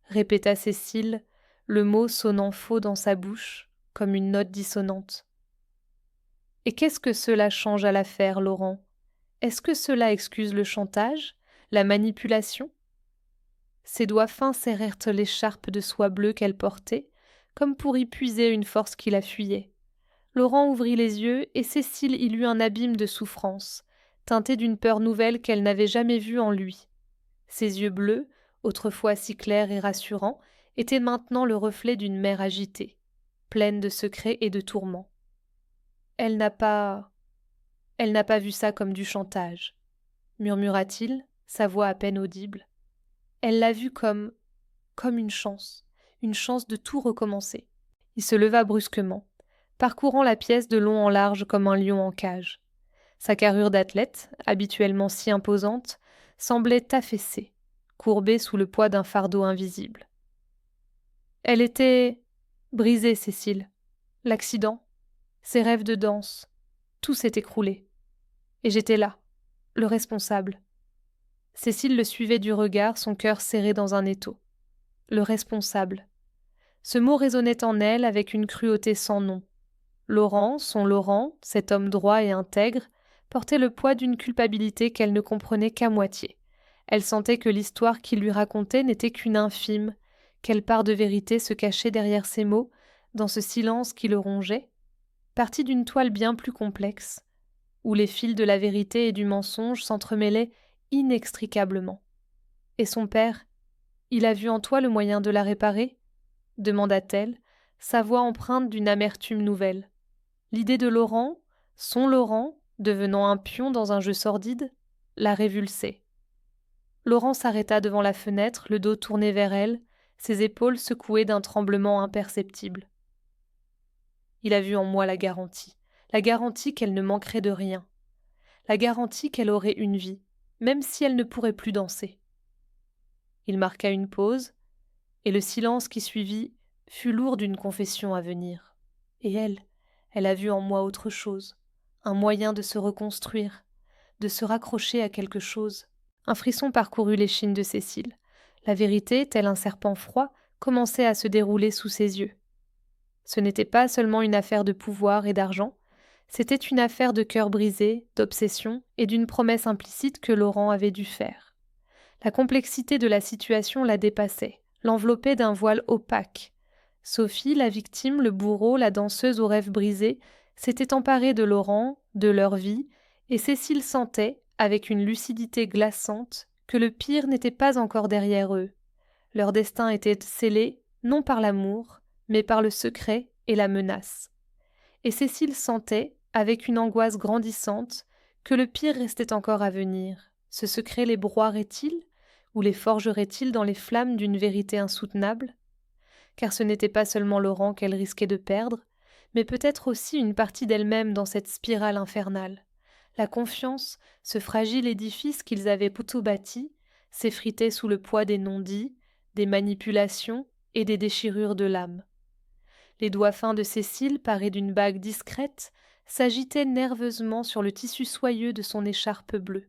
A: Répéta Cécile, le mot sonnant faux dans sa bouche, comme une note dissonante. Et qu'est-ce que cela change à l'affaire, Laurent? Est-ce que cela excuse le chantage, la manipulation? Ses doigts fins serrèrent l'écharpe de soie bleue qu'elle portait, comme pour y puiser une force qui la fuyait. Laurent ouvrit les yeux et Cécile y lut un abîme de souffrance, teinté d'une peur nouvelle qu'elle n'avait jamais vue en lui. Ses yeux bleus, autrefois si clairs et rassurants, étaient maintenant le reflet d'une mer agitée, pleine de secrets et de tourments. Elle n'a pas vu ça comme du chantage, murmura-t-il, sa voix à peine audible. Elle l'a vu comme une chance de tout recommencer. Il se leva brusquement, parcourant la pièce de long en large comme un lion en cage. Sa carrure d'athlète, habituellement si imposante, semblait affaissée, courbée sous le poids d'un fardeau invisible. Elle était brisée, Cécile. L'accident, ses rêves de danse, tout s'est écroulé. Et j'étais là, le responsable. Cécile le suivait du regard, son cœur serré dans un étau. Le responsable. Ce mot résonnait en elle avec une cruauté sans nom. Laurent, son Laurent, cet homme droit et intègre, portait le poids d'une culpabilité qu'elle ne comprenait qu'à moitié. Elle sentait que l'histoire qu'il lui racontait n'était qu'une infime, quelle part de vérité se cachait derrière ces mots, dans ce silence qui le rongeait, partie d'une toile bien plus complexe, où les fils de la vérité et du mensonge s'entremêlaient inextricablement. Et son père, il a vu en toi le moyen de la réparer ? Demanda-t-elle, sa voix empreinte d'une amertume nouvelle. L'idée de Laurent, son Laurent, devenant un pion dans un jeu sordide, la révulsait. Laurent s'arrêta devant la fenêtre, le dos tourné vers elle, ses épaules secouées d'un tremblement imperceptible. Il a vu en moi la garantie qu'elle ne manquerait de rien, la garantie qu'elle aurait une vie, même si elle ne pourrait plus danser. Il marqua une pause, et le silence qui suivit fut lourd d'une confession à venir. Et elle a vu en moi autre chose, un moyen de se reconstruire, de se raccrocher à quelque chose. Un frisson parcourut l'échine de Cécile. La vérité, tel un serpent froid, commençait à se dérouler sous ses yeux. Ce n'était pas seulement une affaire de pouvoir et d'argent, c'était une affaire de cœur brisé, d'obsession et d'une promesse implicite que Laurent avait dû faire. La complexité de la situation la dépassait, l'enveloppait d'un voile opaque. Sophie, la victime, le bourreau, la danseuse aux rêves brisés, s'étaient emparés de Laurent, de leur vie, et Cécile sentait, avec une lucidité glaçante, que le pire n'était pas encore derrière eux. Leur destin était scellé, non par l'amour, mais par le secret et la menace. Et Cécile sentait, avec une angoisse grandissante, que le pire restait encore à venir. Ce secret les broierait-il, ou les forgerait-il dans les flammes d'une vérité insoutenable ? Car ce n'était pas seulement Laurent qu'elle risquait de perdre, mais peut-être aussi une partie d'elle-même dans cette spirale infernale. La confiance, ce fragile édifice qu'ils avaient tout bâti, s'effritait sous le poids des non-dits, des manipulations et des déchirures de l'âme. Les doigts fins de Cécile, parés d'une bague discrète, s'agitaient nerveusement sur le tissu soyeux de son écharpe bleue.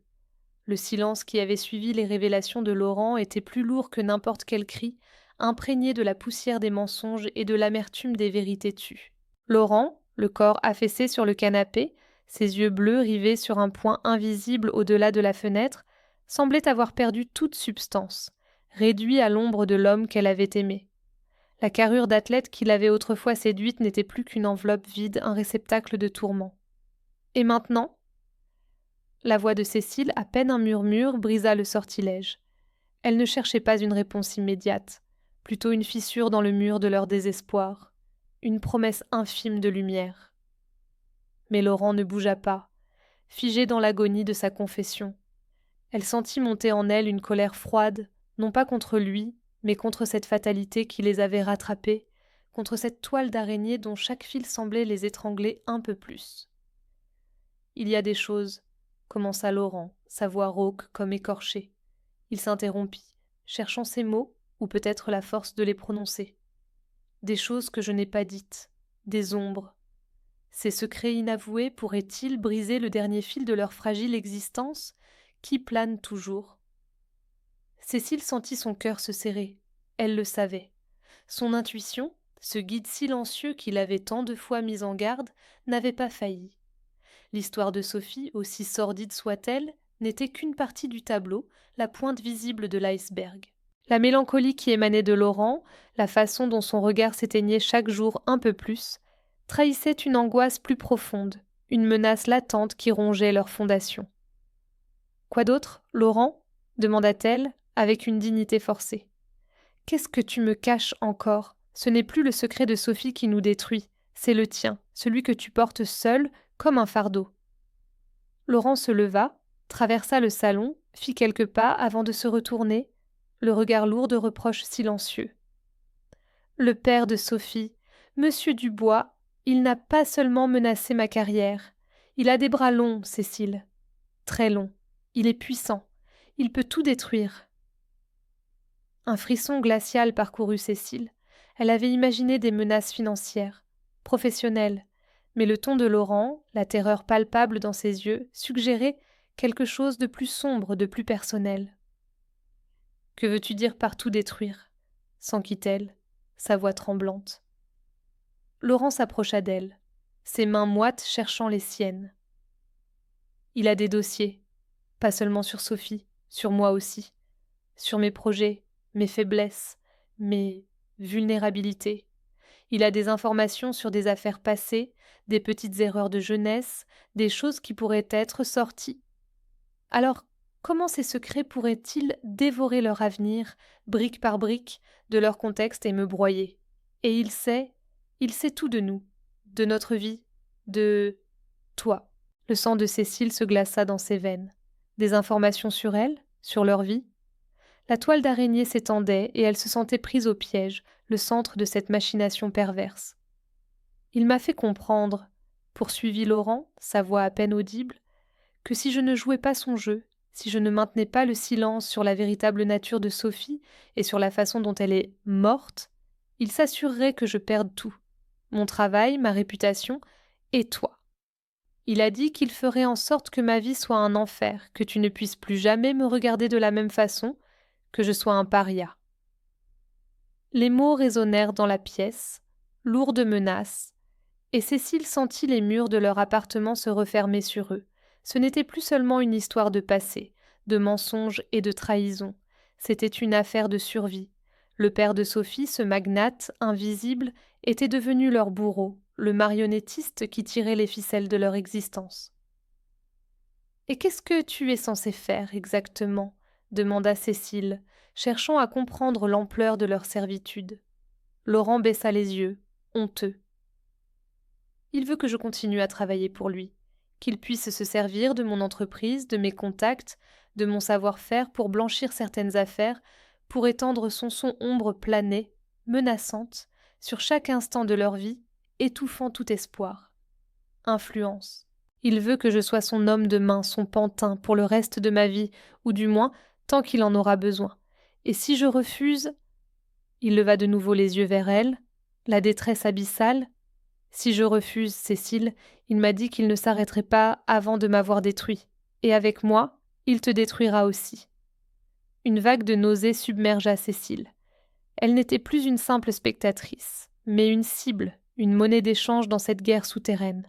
A: Le silence qui avait suivi les révélations de Laurent était plus lourd que n'importe quel cri, imprégné de la poussière des mensonges et de l'amertume des vérités tues. Laurent, le corps affaissé sur le canapé, ses yeux bleus rivés sur un point invisible au-delà de la fenêtre, semblait avoir perdu toute substance, réduit à l'ombre de l'homme qu'elle avait aimé. La carrure d'athlète qui l'avait autrefois séduite n'était plus qu'une enveloppe vide, un réceptacle de tourments. Et maintenant ? La voix de Cécile, à peine un murmure, brisa le sortilège. Elle ne cherchait pas une réponse immédiate, plutôt une fissure dans le mur de leur désespoir, une promesse infime de lumière. Mais Laurent ne bougea pas, figé dans l'agonie de sa confession. Elle sentit monter en elle une colère froide, non pas contre lui, mais contre cette fatalité qui les avait rattrapés, contre cette toile d'araignée dont chaque fil semblait les étrangler un peu plus. « Il y a des choses », commença Laurent, sa voix rauque comme écorchée. Il s'interrompit, cherchant ses mots, ou peut-être la force de les prononcer. Des choses que je n'ai pas dites, des ombres. Ces secrets inavoués pourraient-ils briser le dernier fil de leur fragile existence, qui plane toujours ? Cécile sentit son cœur se serrer. Elle le savait. Son intuition, ce guide silencieux qui l'avait tant de fois mise en garde, n'avait pas failli. L'histoire de Sophie, aussi sordide soit-elle, n'était qu'une partie du tableau, la pointe visible de l'iceberg. La mélancolie qui émanait de Laurent, la façon dont son regard s'éteignait chaque jour un peu plus, trahissait une angoisse plus profonde, une menace latente qui rongeait leurs fondations. « Quoi d'autre, Laurent ?» demanda-t-elle, avec une dignité forcée. « Qu'est-ce que tu me caches encore ? Ce n'est plus le secret de Sophie qui nous détruit, c'est le tien, celui que tu portes seul, comme un fardeau. » Laurent se leva, traversa le salon, fit quelques pas avant de se retourner, le regard lourd de reproches silencieux. « Le père de Sophie, Monsieur Dubois, il n'a pas seulement menacé ma carrière. Il a des bras longs, Cécile. Très longs. Il est puissant. Il peut tout détruire. Un frisson glacial parcourut Cécile. Elle avait imaginé des menaces financières, professionnelles, mais le ton de Laurent, la terreur palpable dans ses yeux, suggérait quelque chose de plus sombre, de plus personnel. Que veux-tu dire par tout détruire s'enquit-elle, sa voix tremblante. Laurent s'approcha d'elle, ses mains moites cherchant les siennes. Il a des dossiers, pas seulement sur Sophie, sur moi aussi, sur mes projets, mes faiblesses, mes vulnérabilités. Il a des informations sur des affaires passées, des petites erreurs de jeunesse, des choses qui pourraient être sorties. Alors, comment ces secrets pourraient-ils dévorer leur avenir, brique par brique, de leur contexte et me broyer? Et il sait tout de nous, de notre vie, de toi. Le sang de Cécile se glaça dans ses veines. Des informations sur elle, sur leur vie. La toile d'araignée s'étendait et elle se sentait prise au piège, le centre de cette machination perverse. Il m'a fait comprendre, poursuivit Laurent, sa voix à peine audible, que si je ne jouais pas son jeu, si je ne maintenais pas le silence sur la véritable nature de Sophie et sur la façon dont elle est morte, il s'assurerait que je perde tout, mon travail, ma réputation, et toi. Il a dit qu'il ferait en sorte que ma vie soit un enfer, que tu ne puisses plus jamais me regarder de la même façon, que je sois un paria. Les mots résonnèrent dans la pièce, lourdes menaces, et Cécile sentit les murs de leur appartement se refermer sur eux. Ce n'était plus seulement une histoire de passé, de mensonges et de trahison, c'était une affaire de survie. Le père de Sophie, ce magnate invisible, était devenu leur bourreau, le marionnettiste qui tirait les ficelles de leur existence. « Et qu'est-ce que tu es censé faire exactement ?» demanda Cécile, cherchant à comprendre l'ampleur de leur servitude. Laurent baissa les yeux, honteux. Il veut que je continue à travailler pour lui, qu'il puisse se servir de mon entreprise, de mes contacts, de mon savoir-faire pour blanchir certaines affaires, pour étendre son ombre planée, menaçante, sur chaque instant de leur vie, étouffant tout espoir. Influence. Il veut que je sois son homme de main, son pantin, pour le reste de ma vie, ou du moins, tant qu'il en aura besoin. Et si je refuse... Il leva de nouveau les yeux vers elle, la détresse abyssale. Si je refuse, Cécile, il m'a dit qu'il ne s'arrêterait pas avant de m'avoir détruit. Et avec moi, il te détruira aussi. Une vague de nausée submergea Cécile. Elle n'était plus une simple spectatrice, mais une cible, une monnaie d'échange dans cette guerre souterraine.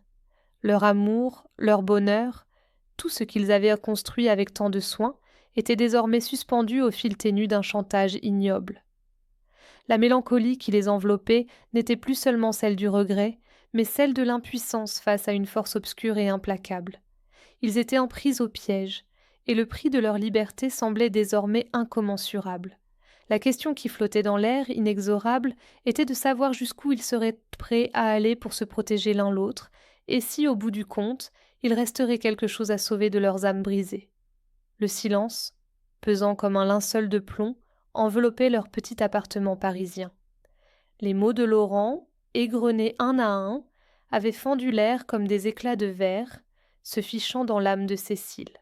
A: Leur amour, leur bonheur, tout ce qu'ils avaient construit avec tant de soin, était désormais suspendu au fil ténu d'un chantage ignoble. La mélancolie qui les enveloppait n'était plus seulement celle du regret, mais celle de l'impuissance face à une force obscure et implacable. Ils étaient en prise au piège, et le prix de leur liberté semblait désormais incommensurable. La question qui flottait dans l'air, inexorable, était de savoir jusqu'où ils seraient prêts à aller pour se protéger l'un l'autre, et si, au bout du compte, il resterait quelque chose à sauver de leurs âmes brisées. Le silence, pesant comme un linceul de plomb, enveloppait leur petit appartement parisien. Les mots de Laurent, égrenés un à un, avaient fendu l'air comme des éclats de verre, se fichant dans l'âme de Cécile.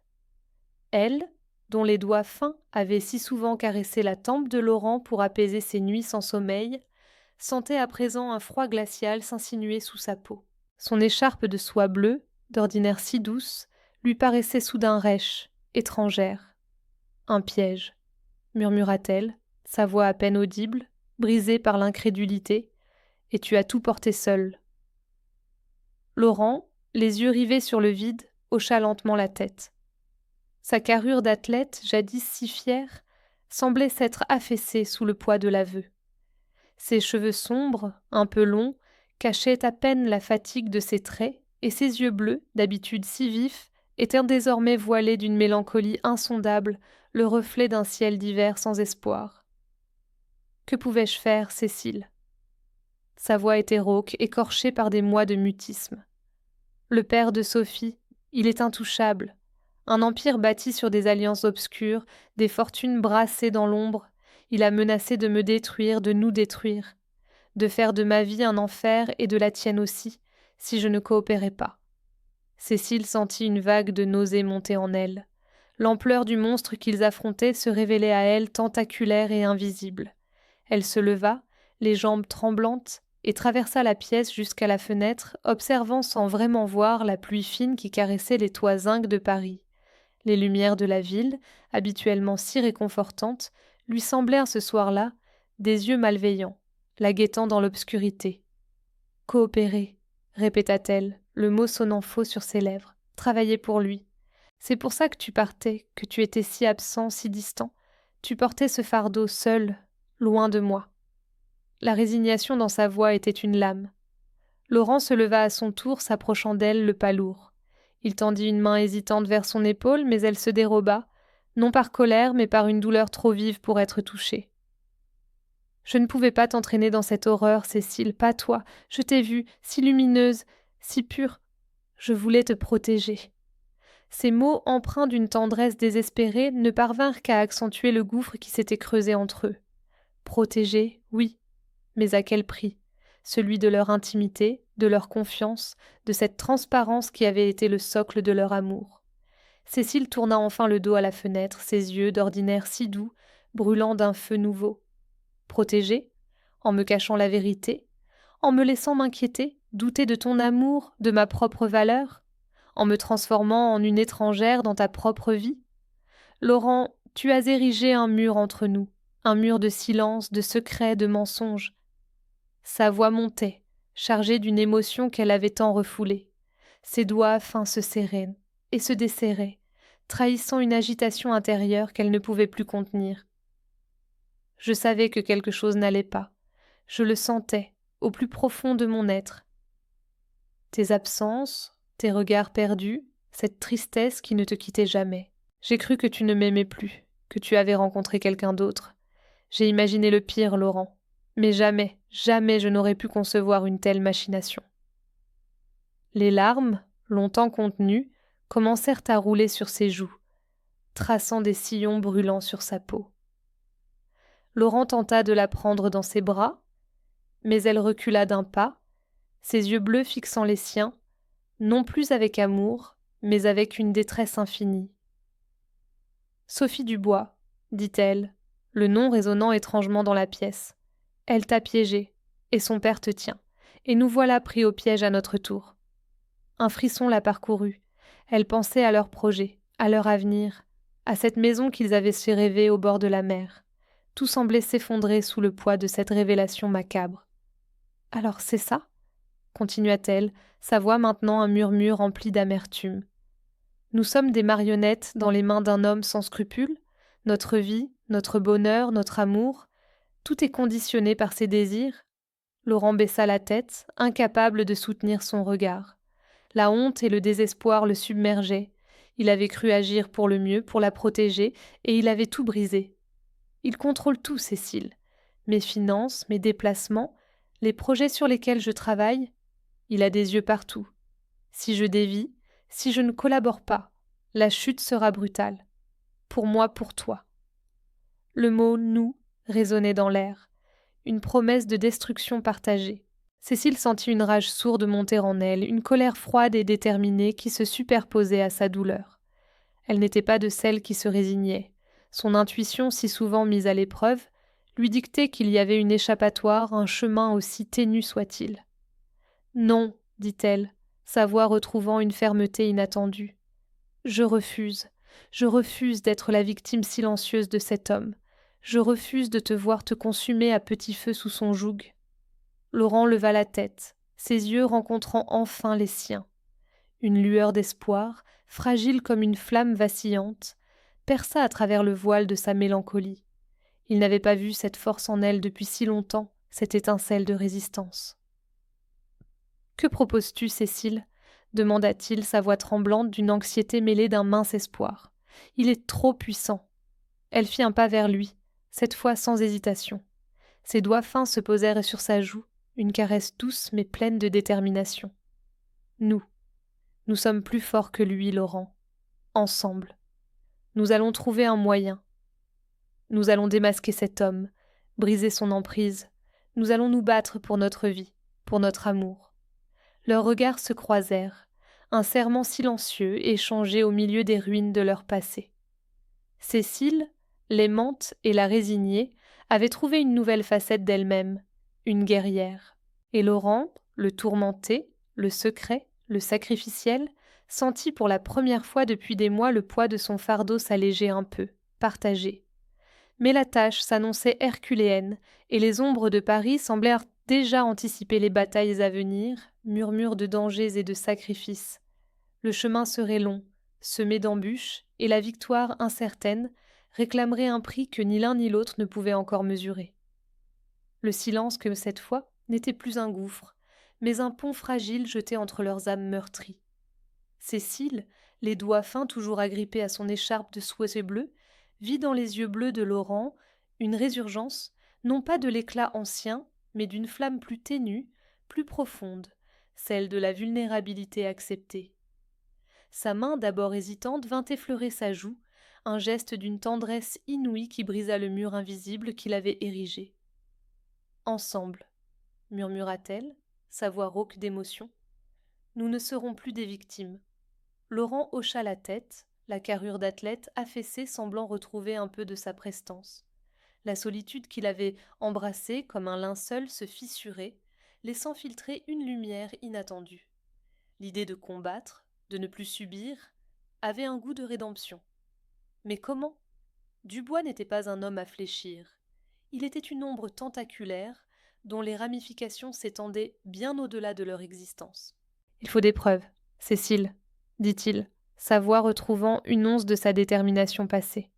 A: Elle, dont les doigts fins avaient si souvent caressé la tempe de Laurent pour apaiser ses nuits sans sommeil, sentait à présent un froid glacial s'insinuer sous sa peau. Son écharpe de soie bleue, d'ordinaire si douce, lui paraissait soudain rêche, étrangère. « Un piège », murmura-t-elle, sa voix à peine audible, brisée par l'incrédulité, « et tu as tout porté seul. » Laurent, les yeux rivés sur le vide, hocha lentement la tête. Sa carrure d'athlète, jadis si fière, semblait s'être affaissée sous le poids de l'aveu. Ses cheveux sombres, un peu longs, cachaient à peine la fatigue de ses traits, et ses yeux bleus, d'habitude si vifs, étaient désormais voilés d'une mélancolie insondable, le reflet d'un ciel d'hiver sans espoir. Que pouvais-je faire, Cécile ? Sa voix était rauque, écorchée par des mois de mutisme. Le père de Sophie, il est intouchable. Un empire bâti sur des alliances obscures, des fortunes brassées dans l'ombre, il a menacé de me détruire, de nous détruire. de faire de ma vie un enfer et de la tienne aussi, si je ne coopérais pas. Cécile sentit une vague de nausée monter en elle. L'ampleur du monstre qu'ils affrontaient se révélait à elle tentaculaire et invisible. Elle se leva, les jambes tremblantes, et traversa la pièce jusqu'à la fenêtre, observant sans vraiment voir la pluie fine qui caressait les toits zinc de Paris. Les lumières de la ville, habituellement si réconfortantes, lui semblèrent ce soir-là des yeux malveillants, la guettant dans l'obscurité. Coopérer, répéta-t-elle, le mot sonnant faux sur ses lèvres. Travailler pour lui. C'est pour ça que tu partais, que tu étais si absent, si distant. Tu portais ce fardeau seul, loin de moi. La résignation dans sa voix était une lame. Laurent se leva à son tour, s'approchant d'elle, le pas lourd. Il tendit une main hésitante vers son épaule, mais elle se déroba, non par colère, mais par une douleur trop vive pour être touchée. « Je ne pouvais pas t'entraîner dans cette horreur, Cécile, pas toi. Je t'ai vue, si lumineuse, si pure. Je voulais te protéger. » Ces mots, empreints d'une tendresse désespérée, ne parvinrent qu'à accentuer le gouffre qui s'était creusé entre eux. Protéger, oui, mais à quel prix ? Celui de leur intimité, de leur confiance, de cette transparence qui avait été le socle de leur amour. Cécile tourna enfin le dos à la fenêtre, ses yeux, d'ordinaire si doux, brûlant d'un feu nouveau. Protéger ? En me cachant la vérité ? En me laissant m'inquiéter, douter de ton amour, de ma propre valeur ? En me transformant en une étrangère dans ta propre vie ? Laurent, tu as érigé un mur entre nous, un mur de silence, de secrets, de mensonges. Sa voix montait, chargée d'une émotion qu'elle avait tant refoulée. Ses doigts fins se serraient et se desserraient, trahissant une agitation intérieure qu'elle ne pouvait plus contenir. Je savais que quelque chose n'allait pas. Je le sentais, au plus profond de mon être. Tes absences, tes regards perdus, cette tristesse qui ne te quittait jamais. J'ai cru que tu ne m'aimais plus, que tu avais rencontré quelqu'un d'autre. J'ai imaginé le pire, Laurent. Mais jamais, jamais je n'aurais pu concevoir une telle machination. Les larmes, longtemps contenues, commencèrent à rouler sur ses joues, traçant des sillons brûlants sur sa peau. Laurent tenta de la prendre dans ses bras, mais elle recula d'un pas, ses yeux bleus fixant les siens, non plus avec amour, mais avec une détresse infinie. « Sophie Dubois, dit-elle, le nom résonnant étrangement dans la pièce. Elle t'a piégée, et son père te tient, et nous voilà pris au piège à notre tour. » Un frisson la parcourut. Elle pensait à leur projet, à leur avenir, à cette maison qu'ils avaient fait rêver au bord de la mer. Tout semblait s'effondrer sous le poids de cette révélation macabre. « Alors c'est ça ?» continua-t-elle, sa voix maintenant un murmure rempli d'amertume. « Nous sommes des marionnettes dans les mains d'un homme sans scrupules. Notre vie, notre bonheur, notre amour, tout est conditionné par ses désirs. » Laurent baissa la tête, incapable de soutenir son regard. La honte et le désespoir le submergeaient. Il avait cru agir pour le mieux, pour la protéger, et il avait tout brisé. Il contrôle tout, Cécile. Mes finances, mes déplacements, les projets sur lesquels je travaille. Il a des yeux partout. Si je dévie, si je ne collabore pas, la chute sera brutale. Pour moi, pour toi. Le mot « nous » résonnait dans l'air. Une promesse de destruction partagée. Cécile sentit une rage sourde monter en elle, une colère froide et déterminée qui se superposait à sa douleur. Elle n'était pas de celles qui se résignaient. Son intuition, si souvent mise à l'épreuve, lui dictait qu'il y avait une échappatoire, un chemin aussi ténu soit-il. « Non, dit-elle, sa voix retrouvant une fermeté inattendue. Je refuse d'être la victime silencieuse de cet homme. Je refuse de te voir te consumer à petit feu sous son joug. » Laurent leva la tête, ses yeux rencontrant enfin les siens. Une lueur d'espoir, fragile comme une flamme vacillante, perça à travers le voile de sa mélancolie. Il n'avait pas vu cette force en elle depuis si longtemps, cette étincelle de résistance. « Que proposes-tu, Cécile ?» demanda-t-il, sa voix tremblante d'une anxiété mêlée d'un mince espoir. « Il est trop puissant. » Elle fit un pas vers lui, cette fois sans hésitation. Ses doigts fins se posèrent sur sa joue, une caresse douce mais pleine de détermination. « Nous sommes plus forts que lui, Laurent. Ensemble. Nous allons trouver un moyen. Nous allons démasquer cet homme, briser son emprise, Nous allons nous battre pour notre vie, pour notre amour. » Leurs regards se croisèrent, un serment silencieux échangé au milieu des ruines de leur passé. Cécile, l'aimante et la résignée, avait trouvé une nouvelle facette d'elle-même, une guerrière. Et Laurent, le tourmenté, le secret, le sacrificiel, sentit pour la première fois depuis des mois le poids de son fardeau s'alléger un peu, partagé. Mais la tâche s'annonçait herculéenne, et les ombres de Paris semblèrent déjà anticiper les batailles à venir, murmures de dangers et de sacrifices. Le chemin serait long, semé d'embûches, et la victoire incertaine réclamerait un prix que ni l'un ni l'autre ne pouvait encore mesurer. Le silence que cette fois n'était plus un gouffre, mais un pont fragile jeté entre leurs âmes meurtries. Cécile, les doigts fins toujours agrippés à son écharpe de soie bleue, vit dans les yeux bleus de Laurent une résurgence, non pas de l'éclat ancien, mais d'une flamme plus ténue, plus profonde, celle de la vulnérabilité acceptée. Sa main, d'abord hésitante, vint effleurer sa joue, un geste d'une tendresse inouïe qui brisa le mur invisible qu'il avait érigé. « Ensemble, » murmura-t-elle, sa voix rauque d'émotion, « nous ne serons plus des victimes. » Laurent hocha la tête, la carrure d'athlète affaissée semblant retrouver un peu de sa prestance. La solitude qu'il avait embrassée comme un linceul se fissurait, laissant filtrer une lumière inattendue. L'idée de combattre, de ne plus subir, avait un goût de rédemption. Mais comment ? Dubois n'était pas un homme à fléchir. Il était une ombre tentaculaire dont les ramifications s'étendaient bien au-delà de leur existence. « Il faut des preuves, Cécile, » dit-il, sa voix retrouvant une once de sa détermination passée.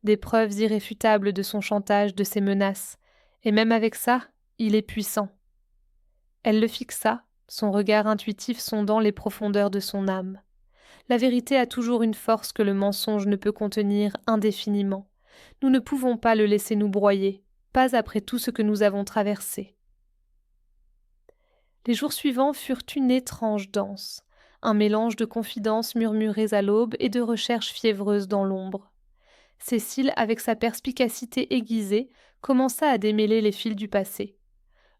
A: Des preuves irréfutables de son chantage, de ses menaces, et même avec ça, il est puissant. Elle le fixa, son regard intuitif sondant les profondeurs de son âme. La vérité a toujours une force que le mensonge ne peut contenir indéfiniment. Nous ne pouvons pas le laisser nous broyer, pas après tout ce que nous avons traversé. Les jours suivants furent une étrange danse, un mélange de confidences murmurées à l'aube et de recherches fiévreuses dans l'ombre. Cécile, avec sa perspicacité aiguisée, commença à démêler les fils du passé.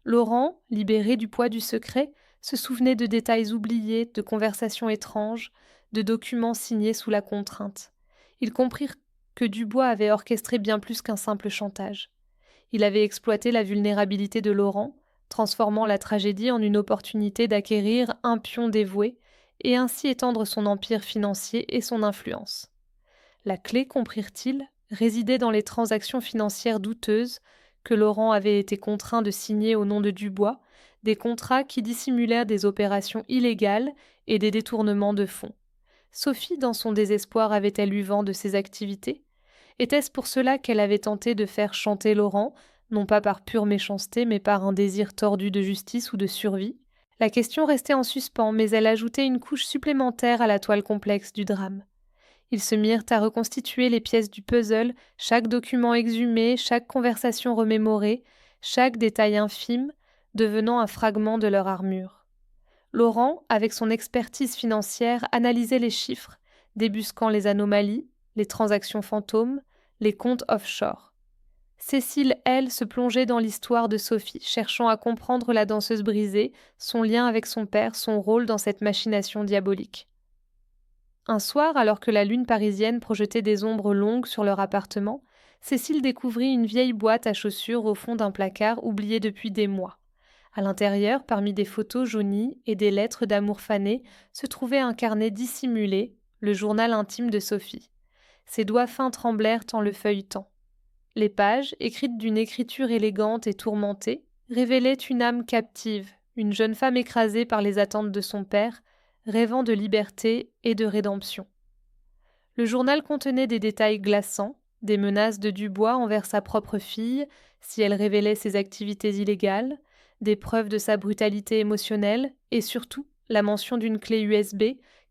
A: Laurent, libéré du poids du secret, se souvenait de détails oubliés, de conversations étranges, de documents signés sous la contrainte. Ils comprirent que Dubois avait orchestré bien plus qu'un simple chantage. Il avait exploité la vulnérabilité de Laurent, transformant la tragédie en une opportunité d'acquérir un pion dévoué et ainsi étendre son empire financier et son influence. La clé, comprirent-ils, résidait dans les transactions financières douteuses que Laurent avait été contraint de signer au nom de Dubois, des contrats qui dissimulèrent des opérations illégales et des détournements de fonds. Sophie, dans son désespoir, avait-elle eu vent de ces activités ? Était-ce pour cela qu'elle avait tenté de faire chanter Laurent, non pas par pure méchanceté, mais par un désir tordu de justice ou de survie ? La question restait en suspens, mais elle ajoutait une couche supplémentaire à la toile complexe du drame. Ils se mirent à reconstituer les pièces du puzzle, chaque document exhumé, chaque conversation remémorée, chaque détail infime, devenant un fragment de leur armure. Laurent, avec son expertise financière, analysait les chiffres, débusquant les anomalies, les transactions fantômes, les comptes offshore. Cécile, elle, se plongeait dans l'histoire de Sophie, cherchant à comprendre la danseuse brisée, son lien avec son père, son rôle dans cette machination diabolique. Un soir, alors que la lune parisienne projetait des ombres longues sur leur appartement, Cécile découvrit une vieille boîte à chaussures au fond d'un placard oublié depuis des mois. À l'intérieur, parmi des photos jaunies et des lettres d'amour fanées, se trouvait un carnet dissimulé, le journal intime de Sophie. Ses doigts fins tremblèrent en le feuilletant. Les pages, écrites d'une écriture élégante et tourmentée, révélaient une âme captive, une jeune femme écrasée par les attentes de son père, rêvant de liberté et de rédemption. Le journal contenait des détails glaçants, des menaces de Dubois envers sa propre fille, si elle révélait ses activités illégales, des preuves de sa brutalité émotionnelle et surtout la mention d'une clé USB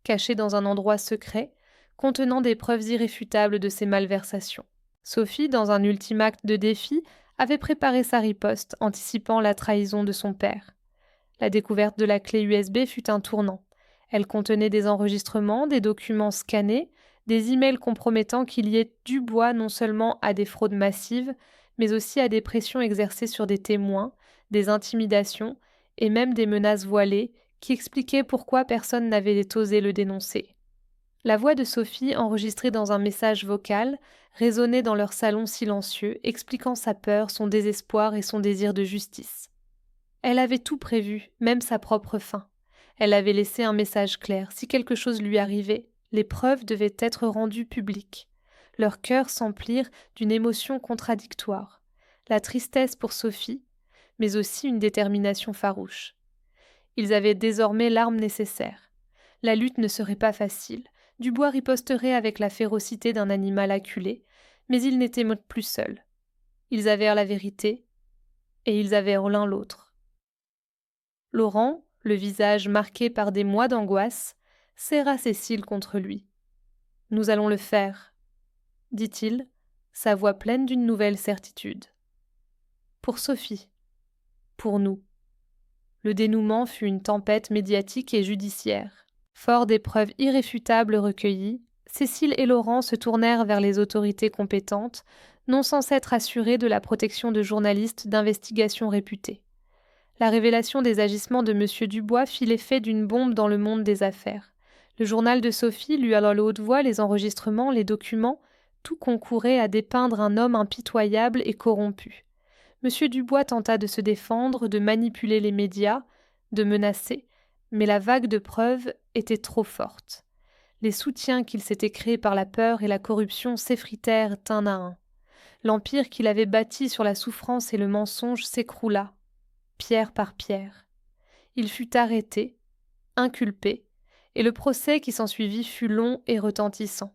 A: cachée dans un endroit secret, contenant des preuves irréfutables de ses malversations. Sophie, dans un ultime acte de défi, avait préparé sa riposte, anticipant la trahison de son père. La découverte de la clé USB fut un tournant. Elle contenait des enregistrements, des documents scannés, des emails compromettants qui liaient Dubois non seulement à des fraudes massives, mais aussi à des pressions exercées sur des témoins, des intimidations et même des menaces voilées qui expliquaient pourquoi personne n'avait osé le dénoncer. La voix de Sophie, enregistrée dans un message vocal, résonnait dans leur salon silencieux, expliquant sa peur, son désespoir et son désir de justice. Elle avait tout prévu, même sa propre fin. Elle avait laissé un message clair. Si quelque chose lui arrivait, les preuves devaient être rendues publiques. Leurs cœurs s'emplirent d'une émotion contradictoire. La tristesse pour Sophie, mais aussi une détermination farouche. Ils avaient désormais l'arme nécessaire. La lutte ne serait pas facile. Dubois riposterait avec la férocité d'un animal acculé, mais ils n'étaient plus seuls. Ils avèrent la vérité, et ils avèrent l'un l'autre. Laurent, le visage marqué par des mois d'angoisse, serra Cécile contre lui. « Nous allons le faire », dit-il, sa voix pleine d'une nouvelle certitude. Pour Sophie, pour nous. Le dénouement fut une tempête médiatique et judiciaire. Fort des preuves irréfutables recueillies, Cécile et Laurent se tournèrent vers les autorités compétentes, non sans s'être assurés de la protection de journalistes d'investigation réputés. La révélation des agissements de M. Dubois fit l'effet d'une bombe dans le monde des affaires. Le journal de Sophie lut à la haute voix les enregistrements, les documents, tout concourait à dépeindre un homme impitoyable et corrompu. M. Dubois tenta de se défendre, de manipuler les médias, de menacer, mais la vague de preuves était trop forte. Les soutiens qu'il s'était créés par la peur et la corruption s'effritèrent un à un. L'empire qu'il avait bâti sur la souffrance et le mensonge s'écroula, pierre par pierre. Il fut arrêté, inculpé, et le procès qui s'ensuivit fut long et retentissant.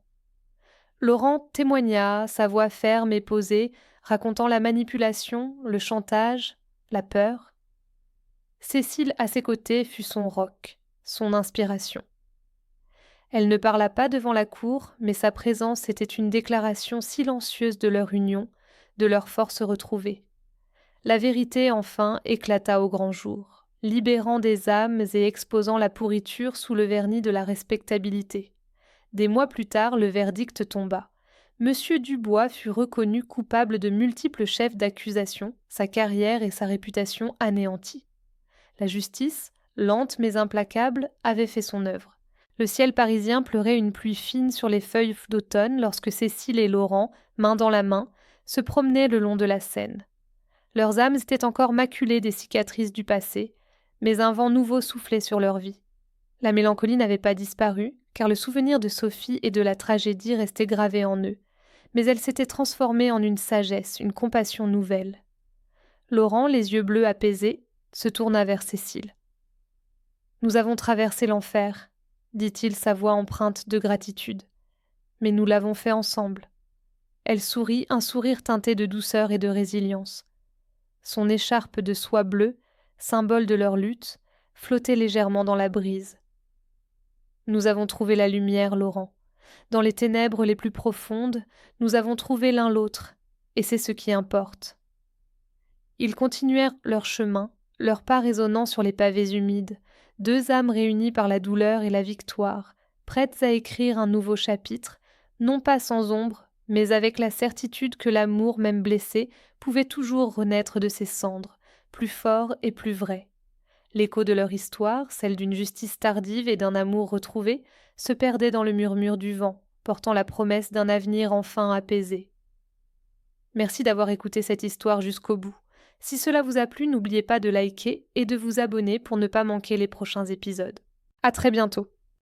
A: Laurent témoigna, sa voix ferme et posée, racontant la manipulation, le chantage, la peur. Cécile, à ses côtés, fut son roc, son inspiration. Elle ne parla pas devant la cour, mais sa présence était une déclaration silencieuse de leur union, de leur force retrouvée. La vérité, enfin, éclata au grand jour, libérant des âmes et exposant la pourriture sous le vernis de la respectabilité. Des mois plus tard, le verdict tomba. Monsieur Dubois fut reconnu coupable de multiples chefs d'accusation, sa carrière et sa réputation anéanties. La justice, lente mais implacable, avait fait son œuvre. Le ciel parisien pleurait une pluie fine sur les feuilles d'automne lorsque Cécile et Laurent, main dans la main, se promenaient le long de la Seine. Leurs âmes étaient encore maculées des cicatrices du passé, mais un vent nouveau soufflait sur leur vie. La mélancolie n'avait pas disparu, car le souvenir de Sophie et de la tragédie restait gravé en eux, mais elle s'était transformée en une sagesse, une compassion nouvelle. Laurent, les yeux bleus apaisés, se tourna vers Cécile. « Nous avons traversé l'enfer, » dit-il, sa voix empreinte de gratitude. « Mais nous l'avons fait ensemble. » Elle sourit, un sourire teinté de douceur et de résilience. Son écharpe de soie bleue, symbole de leur lutte, flottait légèrement dans la brise. « Nous avons trouvé la lumière, Laurent. Dans les ténèbres les plus profondes, nous avons trouvé l'un l'autre, et c'est ce qui importe. » Ils continuèrent leur chemin, leurs pas résonnant sur les pavés humides, deux âmes réunies par la douleur et la victoire, prêtes à écrire un nouveau chapitre, non pas sans ombre, mais avec la certitude que l'amour, même blessé, pouvait toujours renaître de ses cendres, plus fort et plus vrai. L'écho de leur histoire, celle d'une justice tardive et d'un amour retrouvé, se perdait dans le murmure du vent, portant la promesse d'un avenir enfin apaisé. Merci d'avoir écouté cette histoire jusqu'au bout. Si cela vous a plu, n'oubliez pas de liker et de vous abonner pour ne pas manquer les prochains épisodes. À très bientôt.